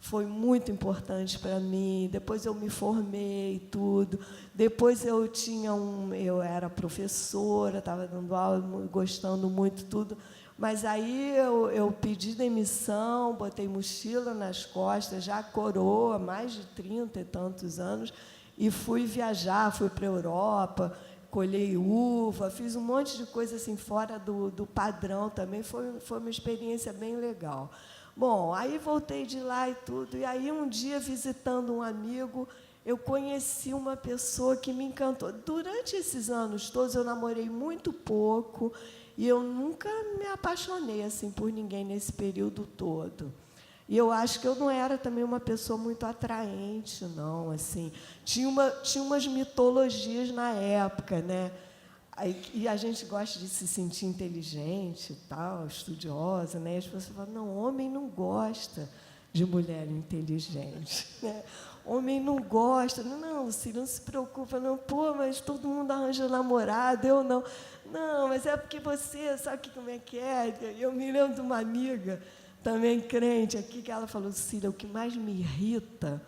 Foi muito importante para mim. Depois eu me formei, tudo. Depois eu era professora, estava dando aula, gostando muito, tudo. Mas aí eu pedi demissão, botei mochila nas costas, já coroa, mais de 30 e tantos anos, e fui viajar, fui para a Europa, colhei uva, fiz um monte de coisa assim fora do padrão também. Foi uma experiência bem legal. Bom, aí voltei de lá e tudo, e aí um dia, visitando um amigo, eu conheci uma pessoa que me encantou. Durante esses anos todos, eu namorei muito pouco, e eu nunca me apaixonei assim por ninguém nesse período todo. E eu acho que eu não era também uma pessoa muito atraente, não. Assim, tinha umas mitologias na época, né? E a gente gosta de se sentir inteligente, tal, estudiosa, né? E as pessoas falam, não, homem não gosta de mulher inteligente, né? Homem não gosta. Não, Cília, não se preocupa, não. Pô, mas todo mundo arranja namorado, eu não. Não, mas é porque você sabe como é que é. Eu me lembro de uma amiga, também crente aqui, que ela falou, Cília, o que mais me irrita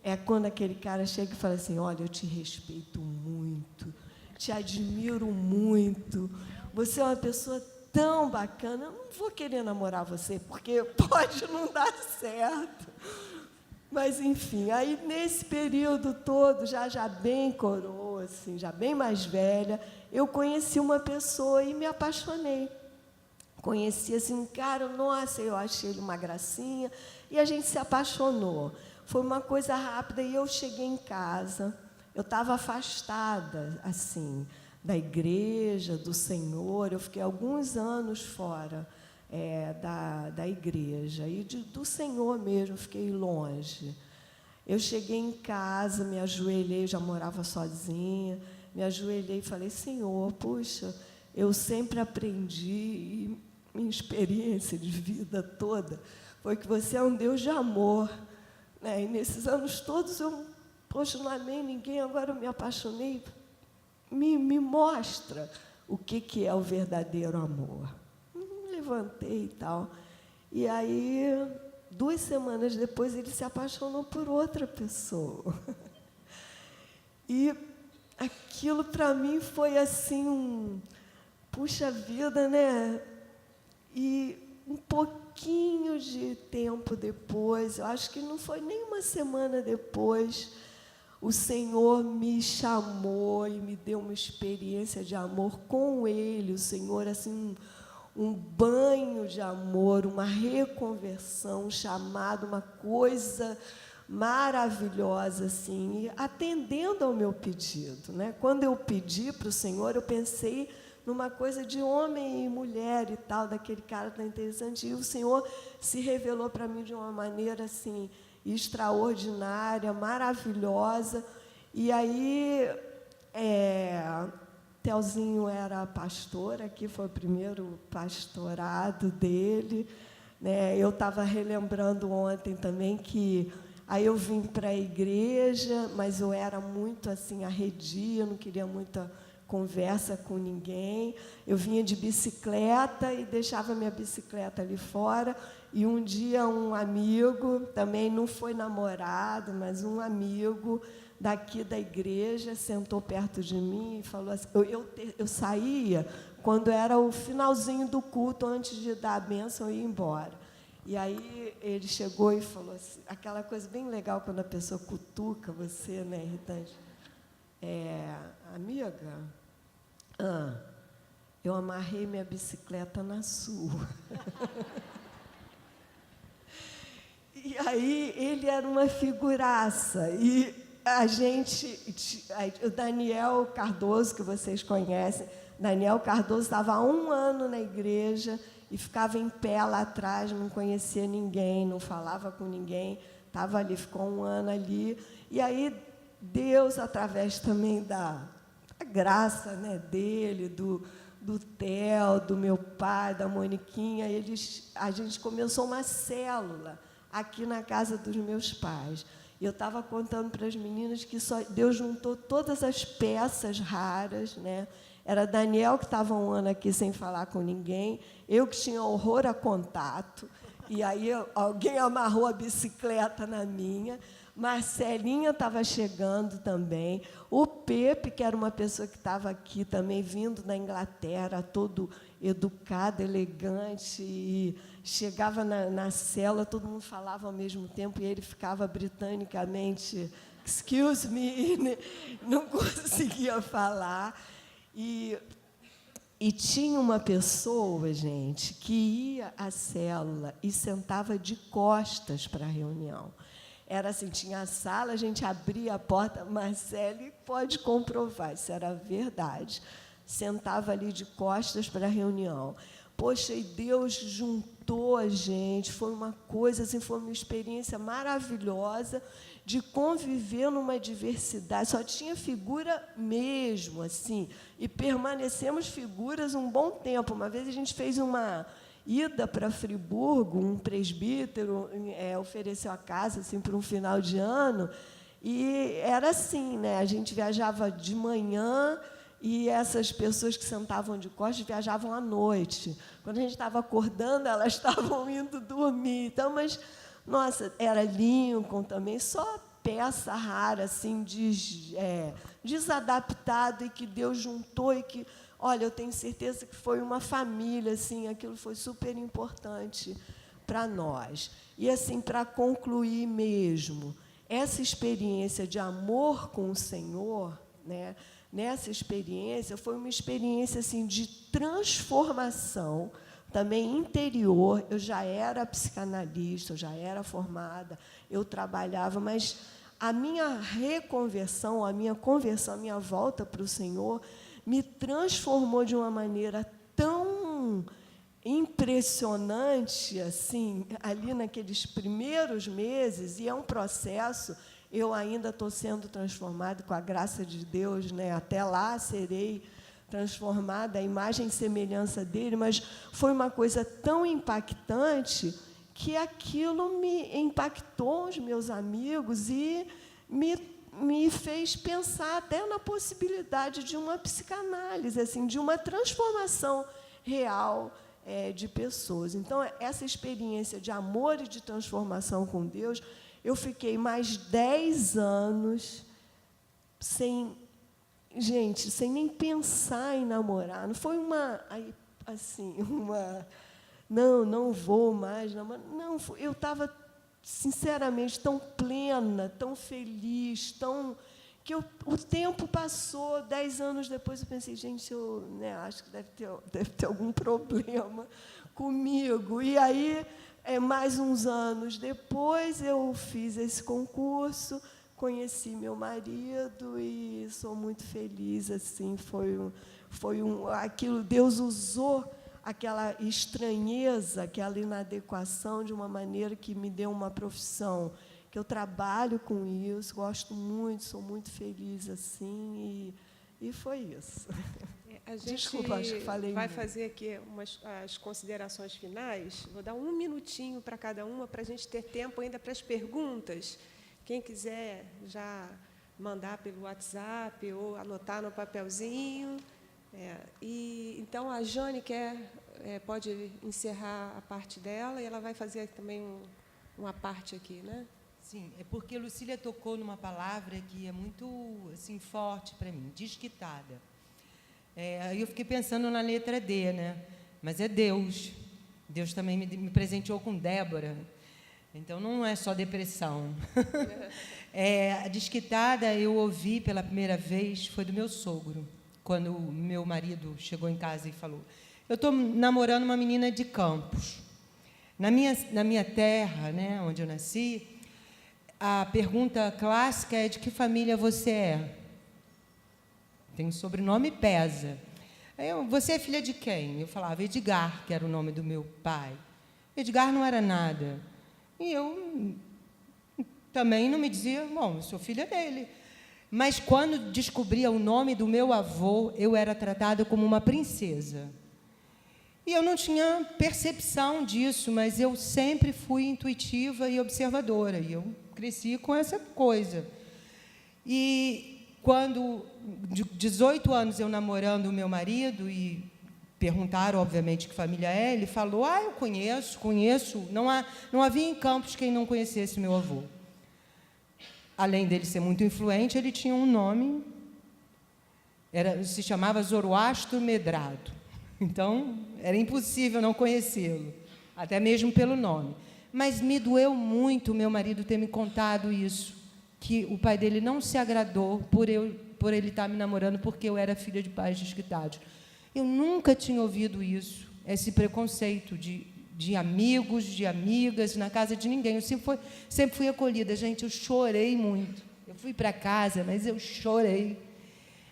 é quando aquele cara chega e fala assim, olha, eu te respeito muito, te admiro muito, você é uma pessoa tão bacana, eu não vou querer namorar você, porque pode não dar certo. Mas, enfim, aí, nesse período todo, já bem coroa, assim, já bem mais velha, eu conheci uma pessoa e me apaixonei. Conheci, assim, um cara, nossa, eu achei ele uma gracinha, e a gente se apaixonou. Foi uma coisa rápida, e eu cheguei em casa. Eu estava afastada, assim, da igreja, do Senhor. Eu fiquei alguns anos fora da igreja. E do Senhor mesmo, fiquei longe. Eu cheguei em casa, me ajoelhei, já morava sozinha, me ajoelhei e falei, Senhor, puxa, eu sempre aprendi, e minha experiência de vida toda foi que você é um Deus de amor, né? E nesses anos todos poxa, não amei ninguém, agora eu me apaixonei. Me mostra o que é o verdadeiro amor. Levantei e tal. E aí, 2 semanas depois, ele se apaixonou por outra pessoa. E aquilo, para mim, foi assim, puxa vida, né? E um pouquinho de tempo depois, eu acho que não foi nem 1 semana depois, o Senhor me chamou e me deu uma experiência de amor com Ele. O Senhor, assim, um banho de amor, uma reconversão, um chamado, uma coisa maravilhosa, assim, e atendendo ao meu pedido, né? Quando eu pedi para o Senhor, eu pensei numa coisa de homem e mulher e tal, daquele cara tão interessante, e o Senhor se revelou para mim de uma maneira, assim, extraordinária, maravilhosa. E aí, Telzinho era pastor, aqui foi o primeiro pastorado dele, né? Eu estava relembrando ontem também que aí eu vim para a igreja, mas eu era muito assim arredia, não queria muita conversa com ninguém. Eu vinha de bicicleta e deixava minha bicicleta ali fora. E um dia um amigo, também não foi namorado, mas um amigo daqui da igreja sentou perto de mim e falou assim, eu saía quando era o finalzinho do culto, antes de dar a bênção e ir embora. E aí ele chegou e falou assim, aquela coisa bem legal quando a pessoa cutuca você, né, irritante? Amiga, eu amarrei minha bicicleta na sua. E aí ele era uma figuraça. E a gente, o Daniel Cardoso, que vocês conhecem, Daniel Cardoso estava há 1 ano na igreja e ficava em pé lá atrás, não conhecia ninguém, não falava com ninguém, estava ali, ficou 1 ano ali. E aí Deus, através também da graça, né, dele, do Theo, do meu pai, da Moniquinha, a gente começou uma célula aqui na casa dos meus pais. E eu estava contando para as meninas que Deus juntou todas as peças raras, né? Era Daniel, que estava 1 ano aqui sem falar com ninguém, eu que tinha horror a contato, e aí alguém amarrou a bicicleta na minha, Marcelinha estava chegando também, o Pepe, que era uma pessoa que estava aqui também, vindo da Inglaterra, todo educado, elegante, e chegava na cela, todo mundo falava ao mesmo tempo, e ele ficava britanicamente, excuse me, não conseguia falar. E tinha uma pessoa, gente, que ia à célula e sentava de costas para a reunião. Era assim, tinha a sala, a gente abria a porta, Marcele pode comprovar, isso era verdade. Sentava ali de costas para a reunião. Poxa, e Deus juntou a gente, foi uma coisa, assim, foi uma experiência maravilhosa de conviver numa diversidade, só tinha figura mesmo, assim, e permanecemos figuras um bom tempo. Uma vez a gente fez uma ida para Friburgo, um presbítero ofereceu a casa assim, para um final de ano, e era assim, né? A gente viajava de manhã e essas pessoas que sentavam de costas viajavam à noite. Quando a gente estava acordando, elas estavam indo dormir. Então, mas, nossa, era Lincoln também, só peça rara, assim, desadaptado, e que Deus juntou, e que, olha, eu tenho certeza que foi uma família, assim, aquilo foi super importante para nós. E, assim, para concluir mesmo, essa experiência de amor com o Senhor, né, nessa experiência, foi uma experiência assim, de transformação, também interior. Eu já era psicanalista, eu já era formada, eu trabalhava, mas a minha reconversão, a minha conversão, a minha volta para o Senhor, me transformou de uma maneira tão impressionante, assim, ali naqueles primeiros meses, e é um processo. Eu ainda estou sendo transformada com a graça de Deus, né? Até lá serei transformada à imagem e semelhança dele, mas foi uma coisa tão impactante que aquilo me impactou os meus amigos e me fez pensar até na possibilidade de uma psicanálise, assim, de uma transformação real de pessoas. Então, essa experiência de amor e de transformação com Deus, eu fiquei mais 10 anos sem nem pensar em namorar. Não foi não vou mais namorar. Não, eu estava, sinceramente, tão plena, tão feliz, que o tempo passou. 10 anos depois, eu pensei, gente, eu acho que deve ter algum problema comigo. E aí, mais uns anos depois, eu fiz esse concurso, conheci meu marido e sou muito feliz. Assim, aquilo, Deus usou aquela estranheza, aquela inadequação de uma maneira que me deu uma profissão, que eu trabalho com isso, gosto muito, sou muito feliz assim, e foi isso. A gente Desculpa, acho que falei vai muito. fazer aqui as considerações finais. Vou dar 1 minutinho para cada uma, para a gente ter tempo ainda para as perguntas. Quem quiser já mandar pelo WhatsApp ou anotar no papelzinho. Então, a Jane pode encerrar a parte dela e ela vai fazer também uma parte aqui, né? Sim, é porque a Lucília tocou numa palavra que é muito assim, forte para mim, desquitada. Aí eu fiquei pensando na letra D, né? Mas é Deus. Deus também me presenteou com Débora. Então, não é só depressão. A desquitada eu ouvi pela primeira vez, foi do meu sogro, quando o meu marido chegou em casa e falou: eu estou namorando uma menina de Campos. Na minha terra, né, onde eu nasci, a pergunta clássica é: de que família você é? Tem um sobrenome, pesa. Você é filha de quem? Eu falava Edgar, que era o nome do meu pai. Edgar não era nada. E eu também não me dizia, bom, eu sou filha dele. Mas, quando descobria o nome do meu avô, eu era tratada como uma princesa. E eu não tinha percepção disso, mas eu sempre fui intuitiva e observadora. E eu cresci com essa coisa. E, quando, de 18 anos, eu namorando o meu marido, e perguntaram, obviamente, que família é, ele falou: eu conheço. Não havia em Campos quem não conhecesse meu avô. Além dele ser muito influente, ele tinha um nome, se chamava Zoroastro Medrado. Então, era impossível não conhecê-lo, até mesmo pelo nome. Mas me doeu muito o meu marido ter me contado isso, que o pai dele não se agradou por ele estar me namorando porque eu era filha de pais desquitados. Eu nunca tinha ouvido isso, esse preconceito de amigos, de amigas, na casa de ninguém. Eu sempre fui acolhida. Gente, eu chorei muito. Eu fui para casa, mas eu chorei.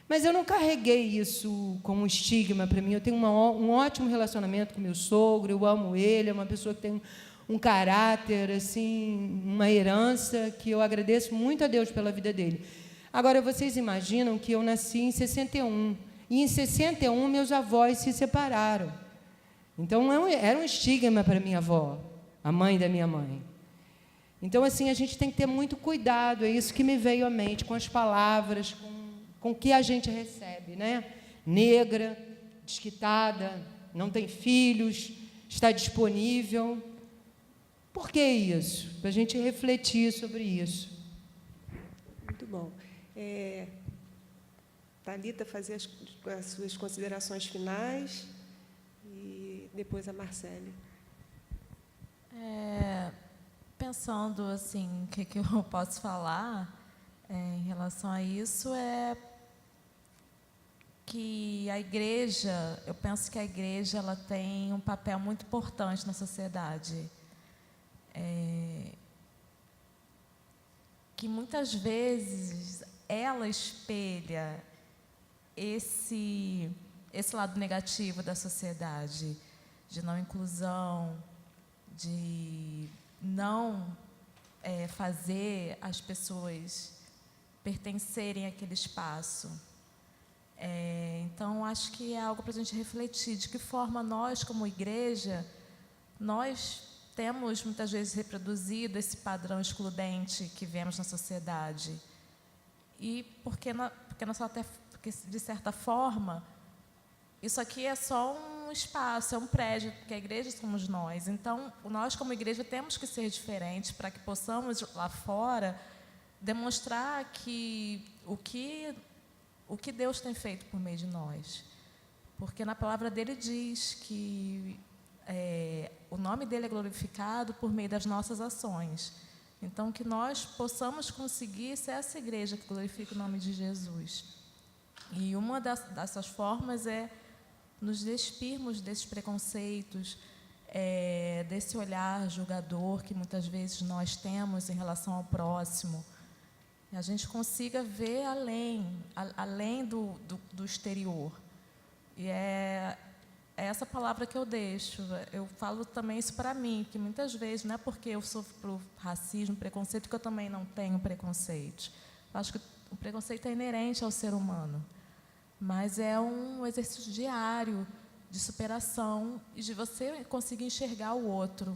Mas eu não carreguei isso como um estigma para mim. Eu tenho um ótimo relacionamento com meu sogro, eu amo ele, é uma pessoa que tem um caráter, assim, uma herança, que eu agradeço muito a Deus pela vida dele. Agora, vocês imaginam que eu nasci em 61, e em 61 meus avós se separaram. Então, era um estigma para minha avó, a mãe da minha mãe. Então, assim, a gente tem que ter muito cuidado, é isso que me veio à mente, com as palavras, com o que a gente recebe, né? Negra, desquitada, não tem filhos, está disponível. Por que isso? Para a gente refletir sobre isso. Muito bom. Thalita, fazer as suas considerações finais e depois a Marcele. Pensando assim, o que eu posso falar em relação a isso é que a igreja, eu penso que a igreja ela tem um papel muito importante na sociedade. Que muitas vezes ela espelha esse lado negativo da sociedade, de não inclusão, de não fazer as pessoas pertencerem àquele espaço. Então, acho que é algo para a gente refletir, de que forma nós, como igreja, nós temos muitas vezes reproduzido esse padrão excludente que vemos na sociedade. E porque de certa forma, isso aqui é só um espaço, é um prédio, porque a igreja somos nós. Então, nós, como igreja, temos que ser diferentes para que possamos, lá fora, demonstrar que o que Deus tem feito por meio de nós. Porque na palavra dele diz que o nome dele é glorificado por meio das nossas ações. Então, que nós possamos conseguir ser essa igreja que glorifica o nome de Jesus. E uma dessas formas é nos despirmos desses preconceitos, desse olhar julgador que muitas vezes nós temos em relação ao próximo. E a gente consiga ver além do exterior. E é essa palavra que eu deixo. Eu falo também isso para mim, que muitas vezes não é porque eu sofro racismo, preconceito, que eu também não tenho preconceito. Eu acho que o preconceito é inerente ao ser humano, mas é um exercício diário de superação e de você conseguir enxergar o outro,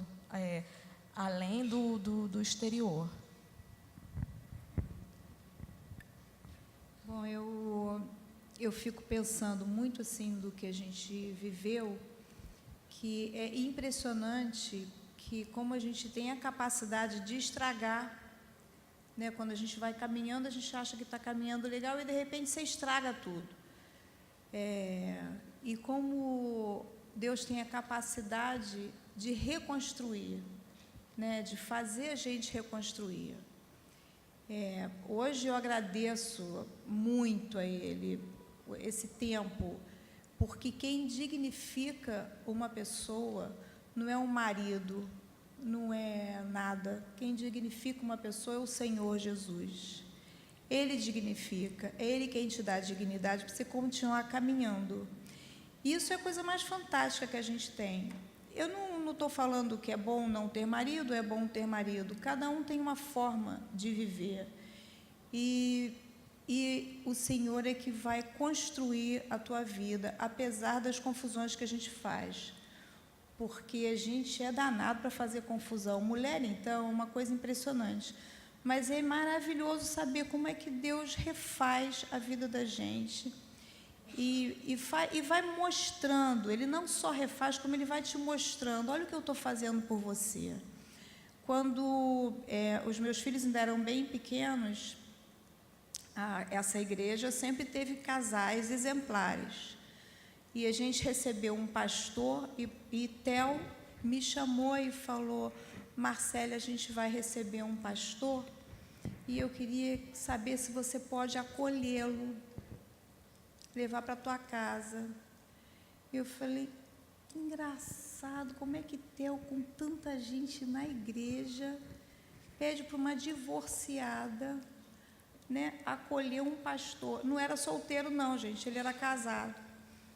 além do exterior. Bom, eu fico pensando muito assim do que a gente viveu, que é impressionante que como a gente tem a capacidade de estragar, né? Quando a gente vai caminhando, a gente acha que está caminhando legal e de repente você estraga tudo. E como Deus tem a capacidade de reconstruir, né? De fazer a gente reconstruir. Hoje eu agradeço muito a Ele esse tempo, porque quem dignifica uma pessoa não é um marido, não é nada. Quem dignifica uma pessoa é o Senhor Jesus. Ele dignifica, é Ele quem te dá dignidade para você continuar caminhando. Isso é a coisa mais fantástica que a gente tem. Eu não estou falando que é bom não ter marido, é bom ter marido. Cada um tem uma forma de viver. E o Senhor é que vai construir a tua vida, apesar das confusões que a gente faz. Porque a gente é danado para fazer confusão. Mulher, então, é uma coisa impressionante. Mas é maravilhoso saber como é que Deus refaz a vida da gente. E vai mostrando. Ele não só refaz, como Ele vai te mostrando. Olha o que eu estou fazendo por você. Quando os meus filhos ainda eram bem pequenos, essa igreja sempre teve casais exemplares. E a gente recebeu um pastor e Theo me chamou e falou: Marcele, a gente vai receber um pastor e eu queria saber se você pode acolhê-lo, levar para a tua casa. Eu falei: que engraçado, como é que Theo, com tanta gente na igreja, pede para uma divorciada, né, acolher um pastor. Não era solteiro não, gente, ele era casado.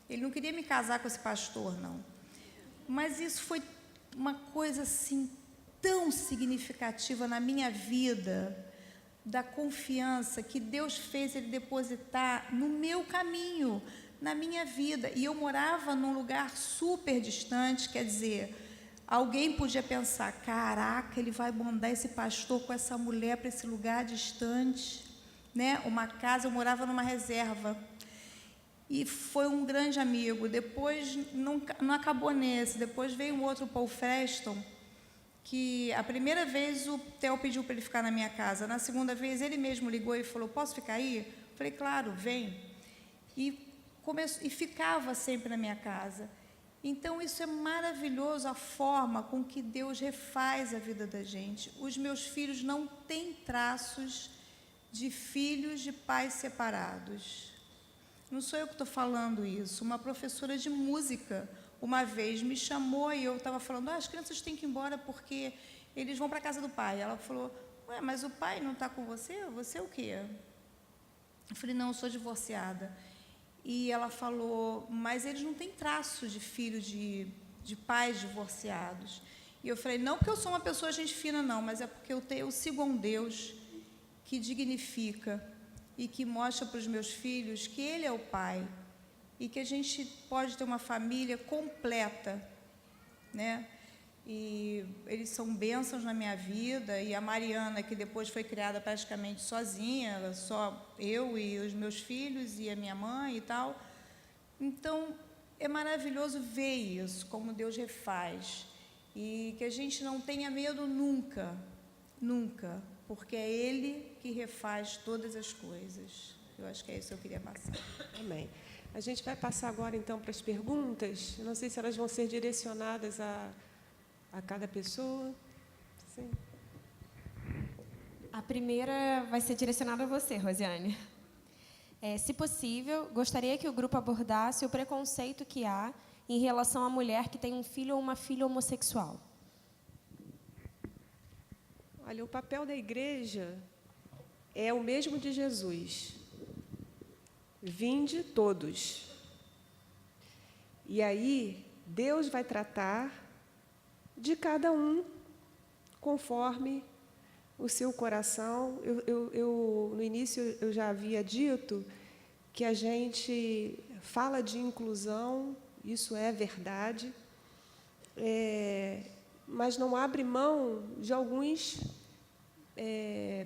Ele não queria me casar com esse pastor, não. Mas isso foi uma coisa assim tão significativa na minha vida, da confiança que Deus fez Ele depositar no meu caminho, na minha vida. E eu morava num lugar super distante, quer dizer, alguém podia pensar: caraca, ele vai mandar esse pastor com essa mulher para esse lugar distante, né? Uma casa, eu morava numa reserva. E foi um grande amigo. Depois, não acabou nesse. Depois veio um outro, Paul Freston, que a primeira vez o Theo pediu para ele ficar na minha casa. Na segunda vez, ele mesmo ligou e falou: posso ficar aí? Eu falei: claro, vem. E ficava sempre na minha casa. Então, isso é maravilhoso, a forma com que Deus refaz a vida da gente. Os meus filhos não têm traços de filhos de pais separados. Não sou eu que estou falando isso. Uma professora de música, uma vez, me chamou e eu estava falando: as crianças têm que ir embora porque eles vão para a casa do pai. Ela falou: ué, mas o pai não está com você? Você é o quê? Eu falei: não, eu sou divorciada. E ela falou: mas eles não têm traço de filho de pais divorciados. E eu falei: não porque eu sou uma pessoa gente fina, não, mas é porque eu sigo a um Deus que dignifica e que mostra para os meus filhos que Ele é o Pai e que a gente pode ter uma família completa, né? E eles são bênçãos na minha vida. E a Mariana, que depois foi criada praticamente sozinha, só eu e os meus filhos e a minha mãe e tal. Então, é maravilhoso ver isso, como Deus refaz. E que a gente não tenha medo nunca, nunca, porque é Ele que refaz todas as coisas. Eu acho que é isso que eu queria passar. Amém. A gente vai passar agora, então, para as perguntas. Eu não sei se elas vão ser direcionadas a cada pessoa. Sim. A primeira vai ser direcionada a você, Rosiane. Se possível, gostaria que o grupo abordasse o preconceito que há em relação à mulher que tem um filho ou uma filha homossexual. Olha, o papel da igreja é o mesmo de Jesus. Vinde todos. E aí, Deus vai tratar de cada um conforme o seu coração. No início, eu já havia dito que a gente fala de inclusão, isso é verdade, mas não abre mão de alguns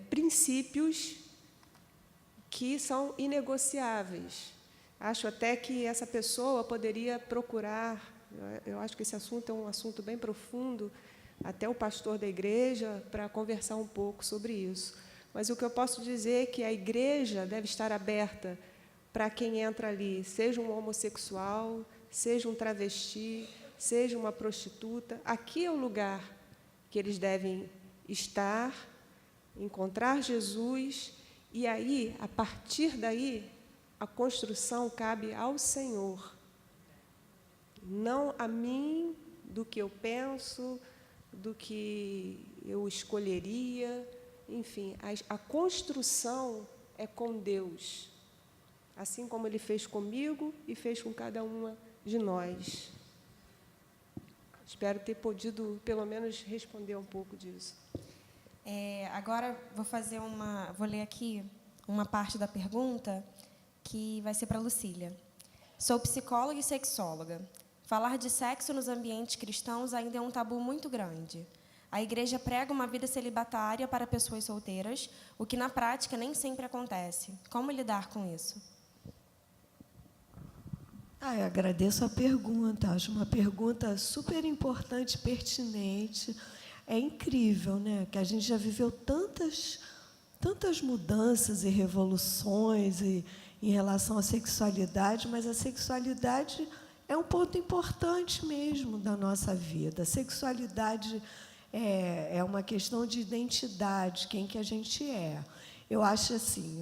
princípios que são inegociáveis. Acho até que essa pessoa poderia procurar, eu acho que esse assunto é um assunto bem profundo, até o pastor da igreja, para conversar um pouco sobre isso. Mas o que eu posso dizer é que a igreja deve estar aberta para quem entra ali, seja um homossexual, seja um travesti, seja uma prostituta. Aqui é o lugar que eles devem estar, encontrar Jesus, e aí, a partir daí, a construção cabe ao Senhor, não a mim, do que eu penso, do que eu escolheria, enfim, a construção é com Deus, assim como Ele fez comigo e fez com cada uma de nós. Espero ter podido, pelo menos, responder um pouco disso. Agora vou ler aqui uma parte da pergunta que vai ser para a Lucília. Sou psicóloga e sexóloga. Falar de sexo nos ambientes cristãos ainda é um tabu muito grande. A igreja prega uma vida celibatária para pessoas solteiras, o que na prática nem sempre acontece. Como lidar com isso? Eu agradeço a pergunta. Acho uma pergunta super importante, pertinente. É incrível, né? Que a gente já viveu tantas mudanças e revoluções em relação à sexualidade, mas a sexualidade é um ponto importante mesmo da nossa vida. A sexualidade é uma questão de identidade, quem que a gente é. Eu acho assim,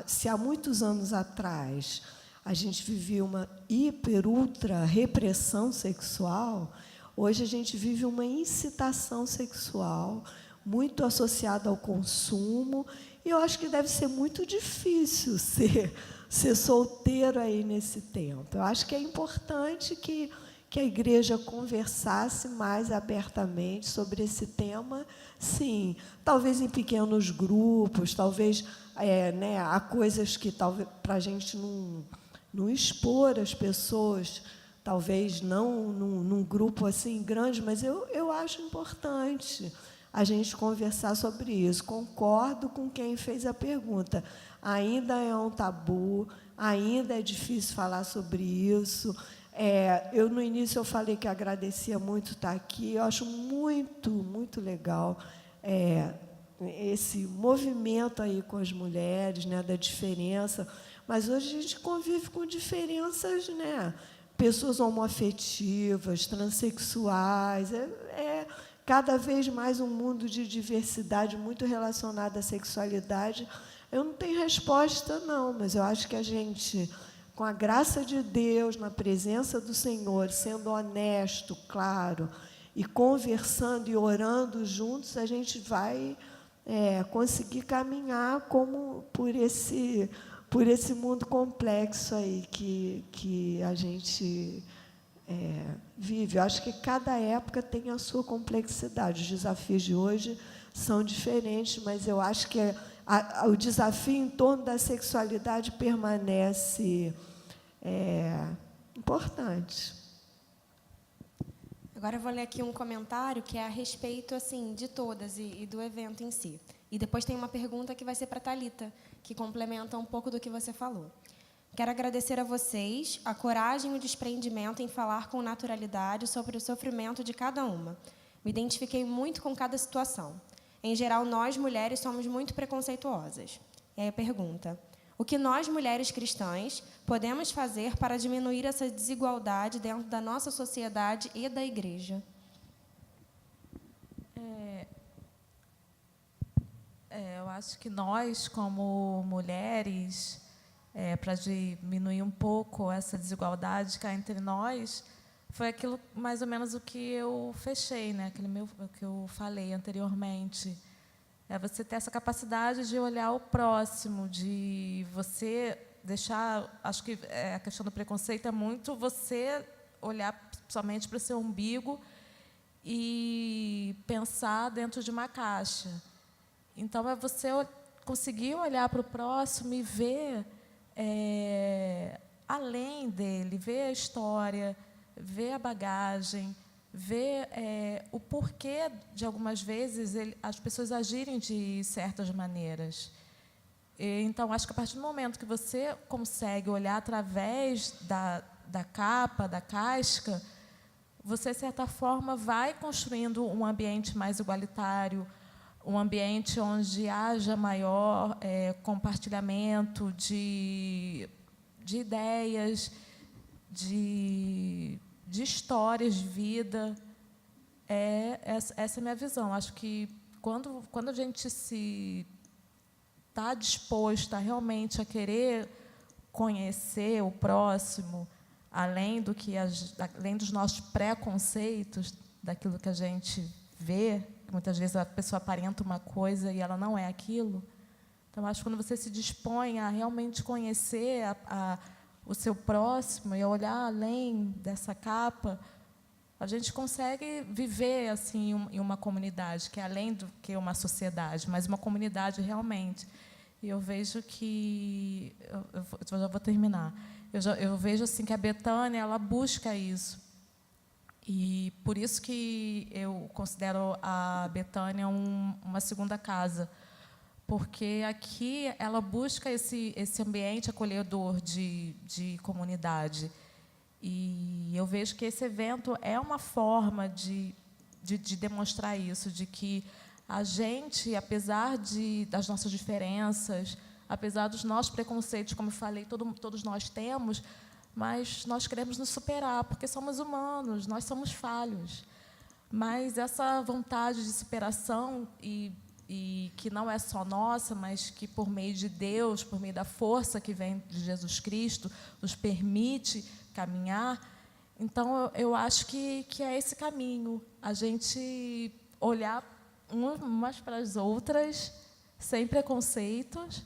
se há muitos anos atrás a gente vivia uma ultra repressão sexual, hoje a gente vive uma incitação sexual muito associada ao consumo, e eu acho que deve ser muito difícil ser solteiro aí nesse tempo. Eu acho que é importante que a igreja conversasse mais abertamente sobre esse tema, sim, talvez em pequenos grupos, talvez há coisas que talvez para a gente não expor as pessoas, talvez não num grupo assim grande, mas eu acho importante a gente conversar sobre isso. Concordo com quem fez a pergunta. Ainda é um tabu, ainda é difícil falar sobre isso. No início, eu falei que agradecia muito estar aqui. Eu acho muito, muito legal esse movimento aí com as mulheres, né, da diferença. Mas hoje a gente convive com diferenças, né? Pessoas homoafetivas, transexuais. Cada vez mais um mundo de diversidade muito relacionado à sexualidade. Eu não tenho resposta, não, mas eu acho que a gente, com a graça de Deus, na presença do Senhor, sendo honesto, claro, e conversando e orando juntos, a gente vai conseguir caminhar por esse mundo complexo aí que a gente vive. Eu acho que cada época tem a sua complexidade. Os desafios de hoje são diferentes, mas eu acho que o desafio em torno da sexualidade permanece importante. Agora eu vou ler aqui um comentário que é a respeito assim de todas e do evento em si. E depois tem uma pergunta que vai ser para a Thalita, que complementa um pouco do que você falou. Quero agradecer a vocês a coragem e o desprendimento em falar com naturalidade sobre o sofrimento de cada uma. Me identifiquei muito com cada situação. Em geral, nós, mulheres, somos muito preconceituosas. E aí a pergunta: o que nós, mulheres cristãs, podemos fazer para diminuir essa desigualdade dentro da nossa sociedade e da igreja? Eu acho que nós, como mulheres, para diminuir um pouco essa desigualdade cá entre nós, foi aquilo mais ou menos o que eu fechei, né? O que eu falei anteriormente. É você ter essa capacidade de olhar o próximo, de você deixar... Acho que a questão do preconceito é muito você olhar somente para o seu umbigo e pensar dentro de uma caixa. Então, é você conseguir olhar para o próximo e ver além dele, ver a história, ver a bagagem, ver o porquê de algumas vezes as pessoas agirem de certas maneiras. Então, acho que a partir do momento que você consegue olhar através da capa, da casca, você, de certa forma, vai construindo um ambiente mais igualitário, um ambiente onde haja maior compartilhamento de ideias, de histórias de vida. Essa é a minha visão. Acho que, quando a gente se está disposto a realmente a querer conhecer o próximo, além dos nossos preconceitos, daquilo que a gente vê, que muitas vezes a pessoa aparenta uma coisa e ela não é aquilo. Então, acho que quando você se dispõe a realmente conhecer o seu próximo e a olhar além dessa capa, a gente consegue viver assim em uma comunidade, que é além do que uma sociedade, mas uma comunidade realmente. E eu vejo que... Eu já vou terminar. Eu vejo assim, que a Betânia, ela busca isso. E por isso que eu considero a Betânia uma segunda casa. Porque aqui ela busca esse ambiente acolhedor de comunidade. E eu vejo que esse evento é uma forma de demonstrar isso, de que a gente, apesar das nossas diferenças, apesar dos nossos preconceitos, como eu falei, todos nós temos, mas nós queremos nos superar, porque somos humanos, nós somos falhos. Mas essa vontade de superação, e que não é só nossa, mas que, por meio de Deus, por meio da força que vem de Jesus Cristo, nos permite caminhar. Então, eu acho que é esse caminho, a gente olhar umas para as outras, sem preconceitos,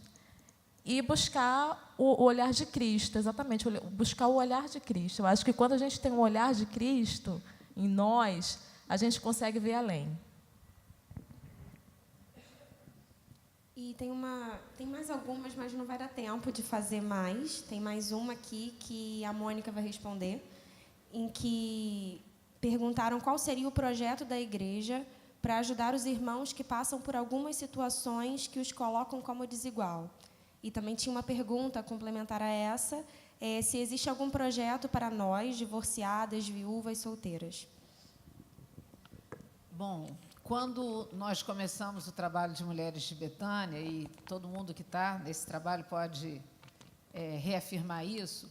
e buscar o olhar de Cristo, exatamente, buscar o olhar de Cristo. Eu acho que, quando a gente tem o olhar de Cristo em nós, a gente consegue ver além. E tem mais algumas, mas não vai dar tempo de fazer mais. Tem mais uma aqui que a Mônica vai responder, em que perguntaram qual seria o projeto da igreja para ajudar os irmãos que passam por algumas situações que os colocam como desigual. E também tinha uma pergunta complementar a essa, se existe algum projeto para nós, divorciadas, viúvas, solteiras. Bom, quando nós começamos o trabalho de Mulheres de Betânia, e todo mundo que está nesse trabalho pode reafirmar isso,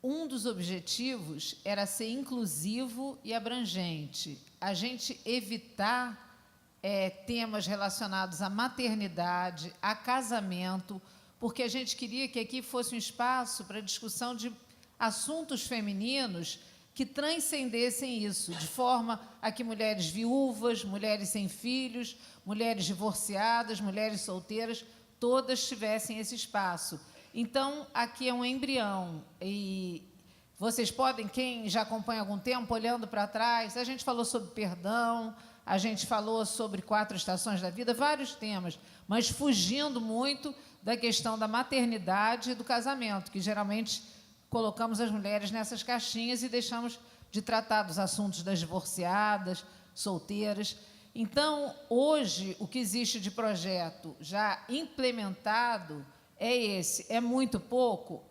um dos objetivos era ser inclusivo e abrangente. A gente evitar temas relacionados à maternidade, a casamento, porque a gente queria que aqui fosse um espaço para discussão de assuntos femininos que transcendessem isso, de forma a que mulheres viúvas, mulheres sem filhos, mulheres divorciadas, mulheres solteiras, todas tivessem esse espaço. Então, aqui é um embrião, e vocês podem, quem já acompanha há algum tempo, olhando para trás, a gente falou sobre perdão, a gente falou sobre 4 estações da vida, vários temas, mas fugindo muito da questão da maternidade e do casamento, que geralmente colocamos as mulheres nessas caixinhas e deixamos de tratar dos assuntos das divorciadas, solteiras. Então, hoje, o que existe de projeto já implementado é esse. É muito pouco?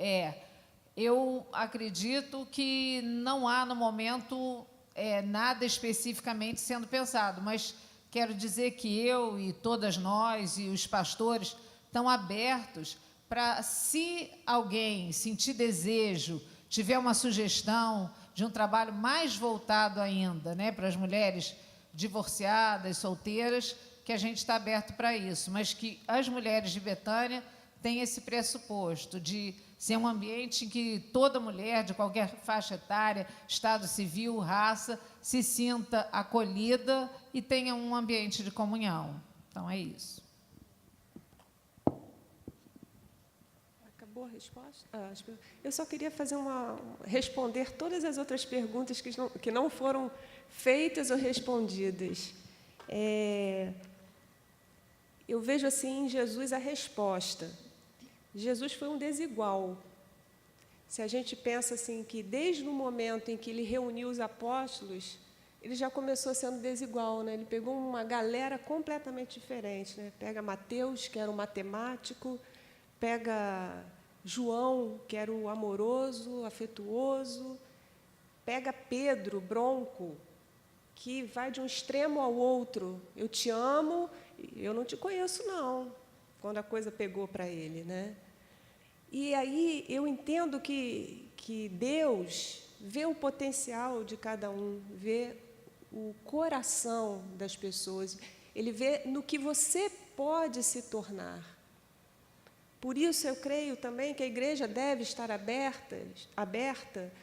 Eu acredito que não há, no momento, nada especificamente sendo pensado, mas quero dizer que eu e todas nós e os pastores estão abertos para, se alguém sentir desejo, tiver uma sugestão de um trabalho mais voltado ainda, para as mulheres divorciadas, solteiras, que a gente está aberto para isso, mas que as Mulheres de Betânia têm esse pressuposto de ser um ambiente em que toda mulher, de qualquer faixa etária, estado civil, raça, se sinta acolhida e tenha um ambiente de comunhão. Então, é isso. Acabou a resposta? Eu só queria responder todas as outras perguntas que não foram feitas ou respondidas. Eu vejo assim em Jesus a resposta. Jesus foi um desigual. Se a gente pensa assim que desde o momento em que ele reuniu os apóstolos, ele já começou sendo desigual, Ele pegou uma galera completamente diferente, Pega Mateus, que era um matemático, pega João, que era o amoroso, afetuoso, pega Pedro, bronco, que vai de um extremo ao outro. Eu te amo, eu não te conheço, não, quando a coisa pegou para ele, né? E aí eu entendo que Deus vê o potencial de cada um, vê o coração das pessoas, Ele vê no que você pode se tornar. Por isso, eu creio também que a igreja deve estar aberta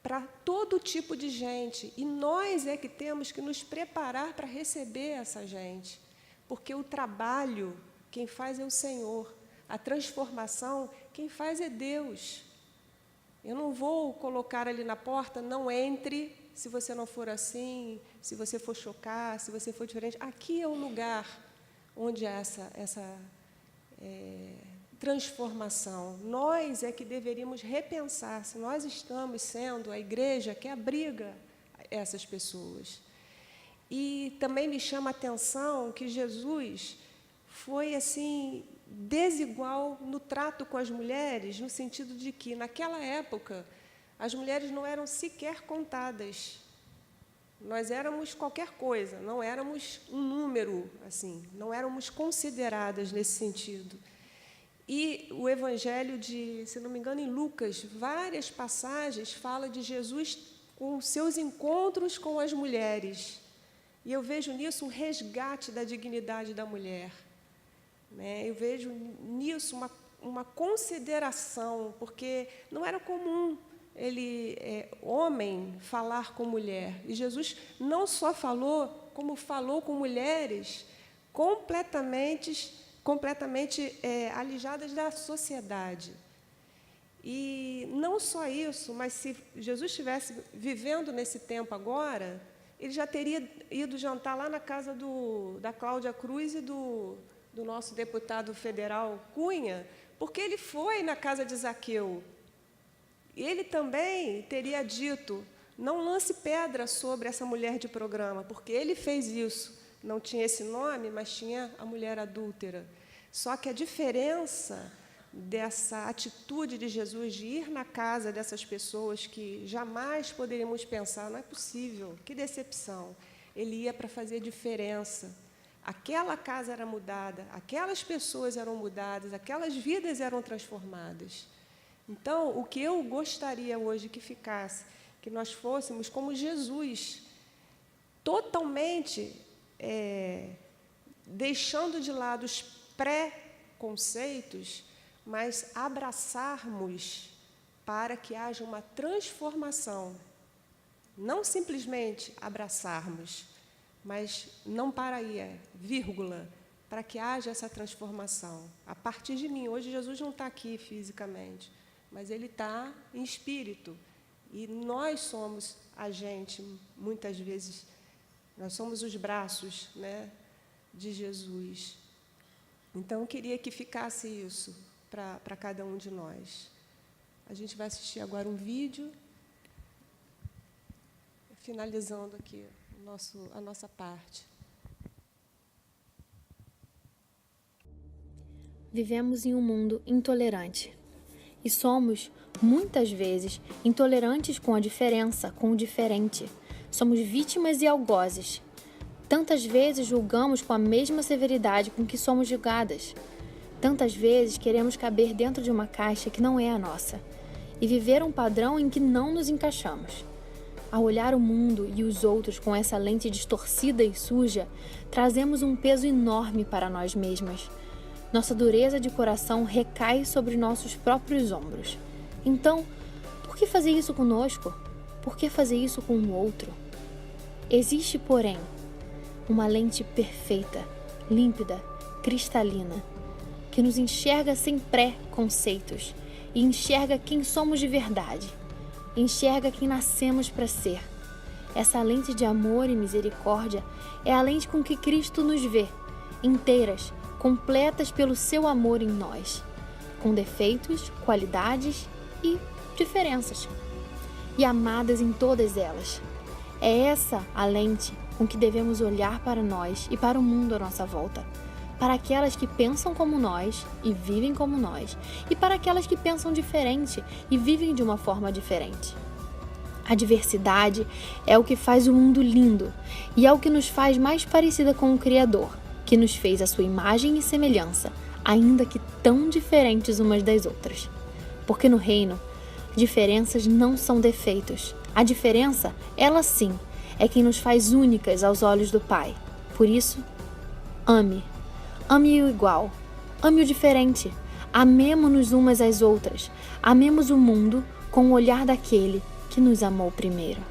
para todo tipo de gente. E nós é que temos que nos preparar para receber essa gente. Porque o trabalho, quem faz é o Senhor. A transformação, quem faz é Deus. Eu não vou colocar ali na porta, não entre, se você não for assim, se você for chocar, se você for diferente. Aqui é o lugar onde há essa transformação. Nós é que deveríamos repensar se nós estamos sendo a igreja que abriga essas pessoas. E também me chama a atenção que Jesus foi assim desigual no trato com as mulheres, no sentido de que, naquela época, as mulheres não eram sequer contadas. Nós éramos qualquer coisa, não éramos um número, assim, não éramos consideradas nesse sentido. E o Evangelho de, se não me engano, em Lucas, várias passagens fala de Jesus com seus encontros com as mulheres. E eu vejo nisso um resgate da dignidade da mulher. Né? Eu vejo nisso uma consideração, porque não era comum homem falar com mulher. E Jesus não só falou, como falou com mulheres completamente alijadas da sociedade. E não só isso, mas se Jesus estivesse vivendo nesse tempo agora, ele já teria ido jantar lá na casa da Cláudia Cruz e do nosso deputado federal Cunha, porque ele foi na casa de Zaqueu. Ele também teria dito, não lance pedra sobre essa mulher de programa, porque ele fez isso. Não tinha esse nome, mas tinha a mulher adúltera. Só que a diferença dessa atitude de Jesus de ir na casa dessas pessoas que jamais poderíamos pensar, não é possível, que decepção. Ele ia para fazer diferença. Aquela casa era mudada, aquelas pessoas eram mudadas, aquelas vidas eram transformadas. Então, o que eu gostaria hoje que ficasse, que nós fôssemos como Jesus, totalmente deixando de lado os pré-conceitos, mas abraçarmos para que haja uma transformação. Não simplesmente abraçarmos, mas não para aí, vírgula, para que haja essa transformação. A partir de mim, hoje Jesus não está aqui fisicamente, mas Ele está em espírito. E nós somos a gente, muitas vezes, nós somos os braços, né, de Jesus. Então, eu queria que ficasse isso para cada um de nós. A gente vai assistir agora um vídeo, finalizando aqui a nossa parte. Vivemos em um mundo intolerante. E somos, muitas vezes, intolerantes com a diferença, com o diferente. Somos vítimas e algozes. Tantas vezes julgamos com a mesma severidade com que somos julgadas. Tantas vezes queremos caber dentro de uma caixa que não é a nossa e viver um padrão em que não nos encaixamos. Ao olhar o mundo e os outros com essa lente distorcida e suja, trazemos um peso enorme para nós mesmas. Nossa dureza de coração recai sobre nossos próprios ombros. Então, por que fazer isso conosco? Por que fazer isso com o outro? Existe, porém, uma lente perfeita, límpida, cristalina, que nos enxerga sem pré-conceitos e enxerga quem somos de verdade, enxerga quem nascemos para ser. Essa lente de amor e misericórdia é a lente com que Cristo nos vê, inteiras, completas pelo seu amor em nós, com defeitos, qualidades e diferenças, e amadas em todas elas. É essa a lente com que devemos olhar para nós e para o mundo à nossa volta. para aquelas que pensam como nós e vivem como nós, e para aquelas que pensam diferente e vivem de uma forma diferente. A diversidade é o que faz o mundo lindo e é o que nos faz mais parecida com o Criador, que nos fez a sua imagem e semelhança, ainda que tão diferentes umas das outras. Porque no reino, diferenças não são defeitos. A diferença, ela sim, é quem nos faz únicas aos olhos do Pai. Por isso, ame. Ame o igual. Ame o diferente. Amemo-nos umas às outras. Amemos o mundo com o olhar daquele que nos amou primeiro.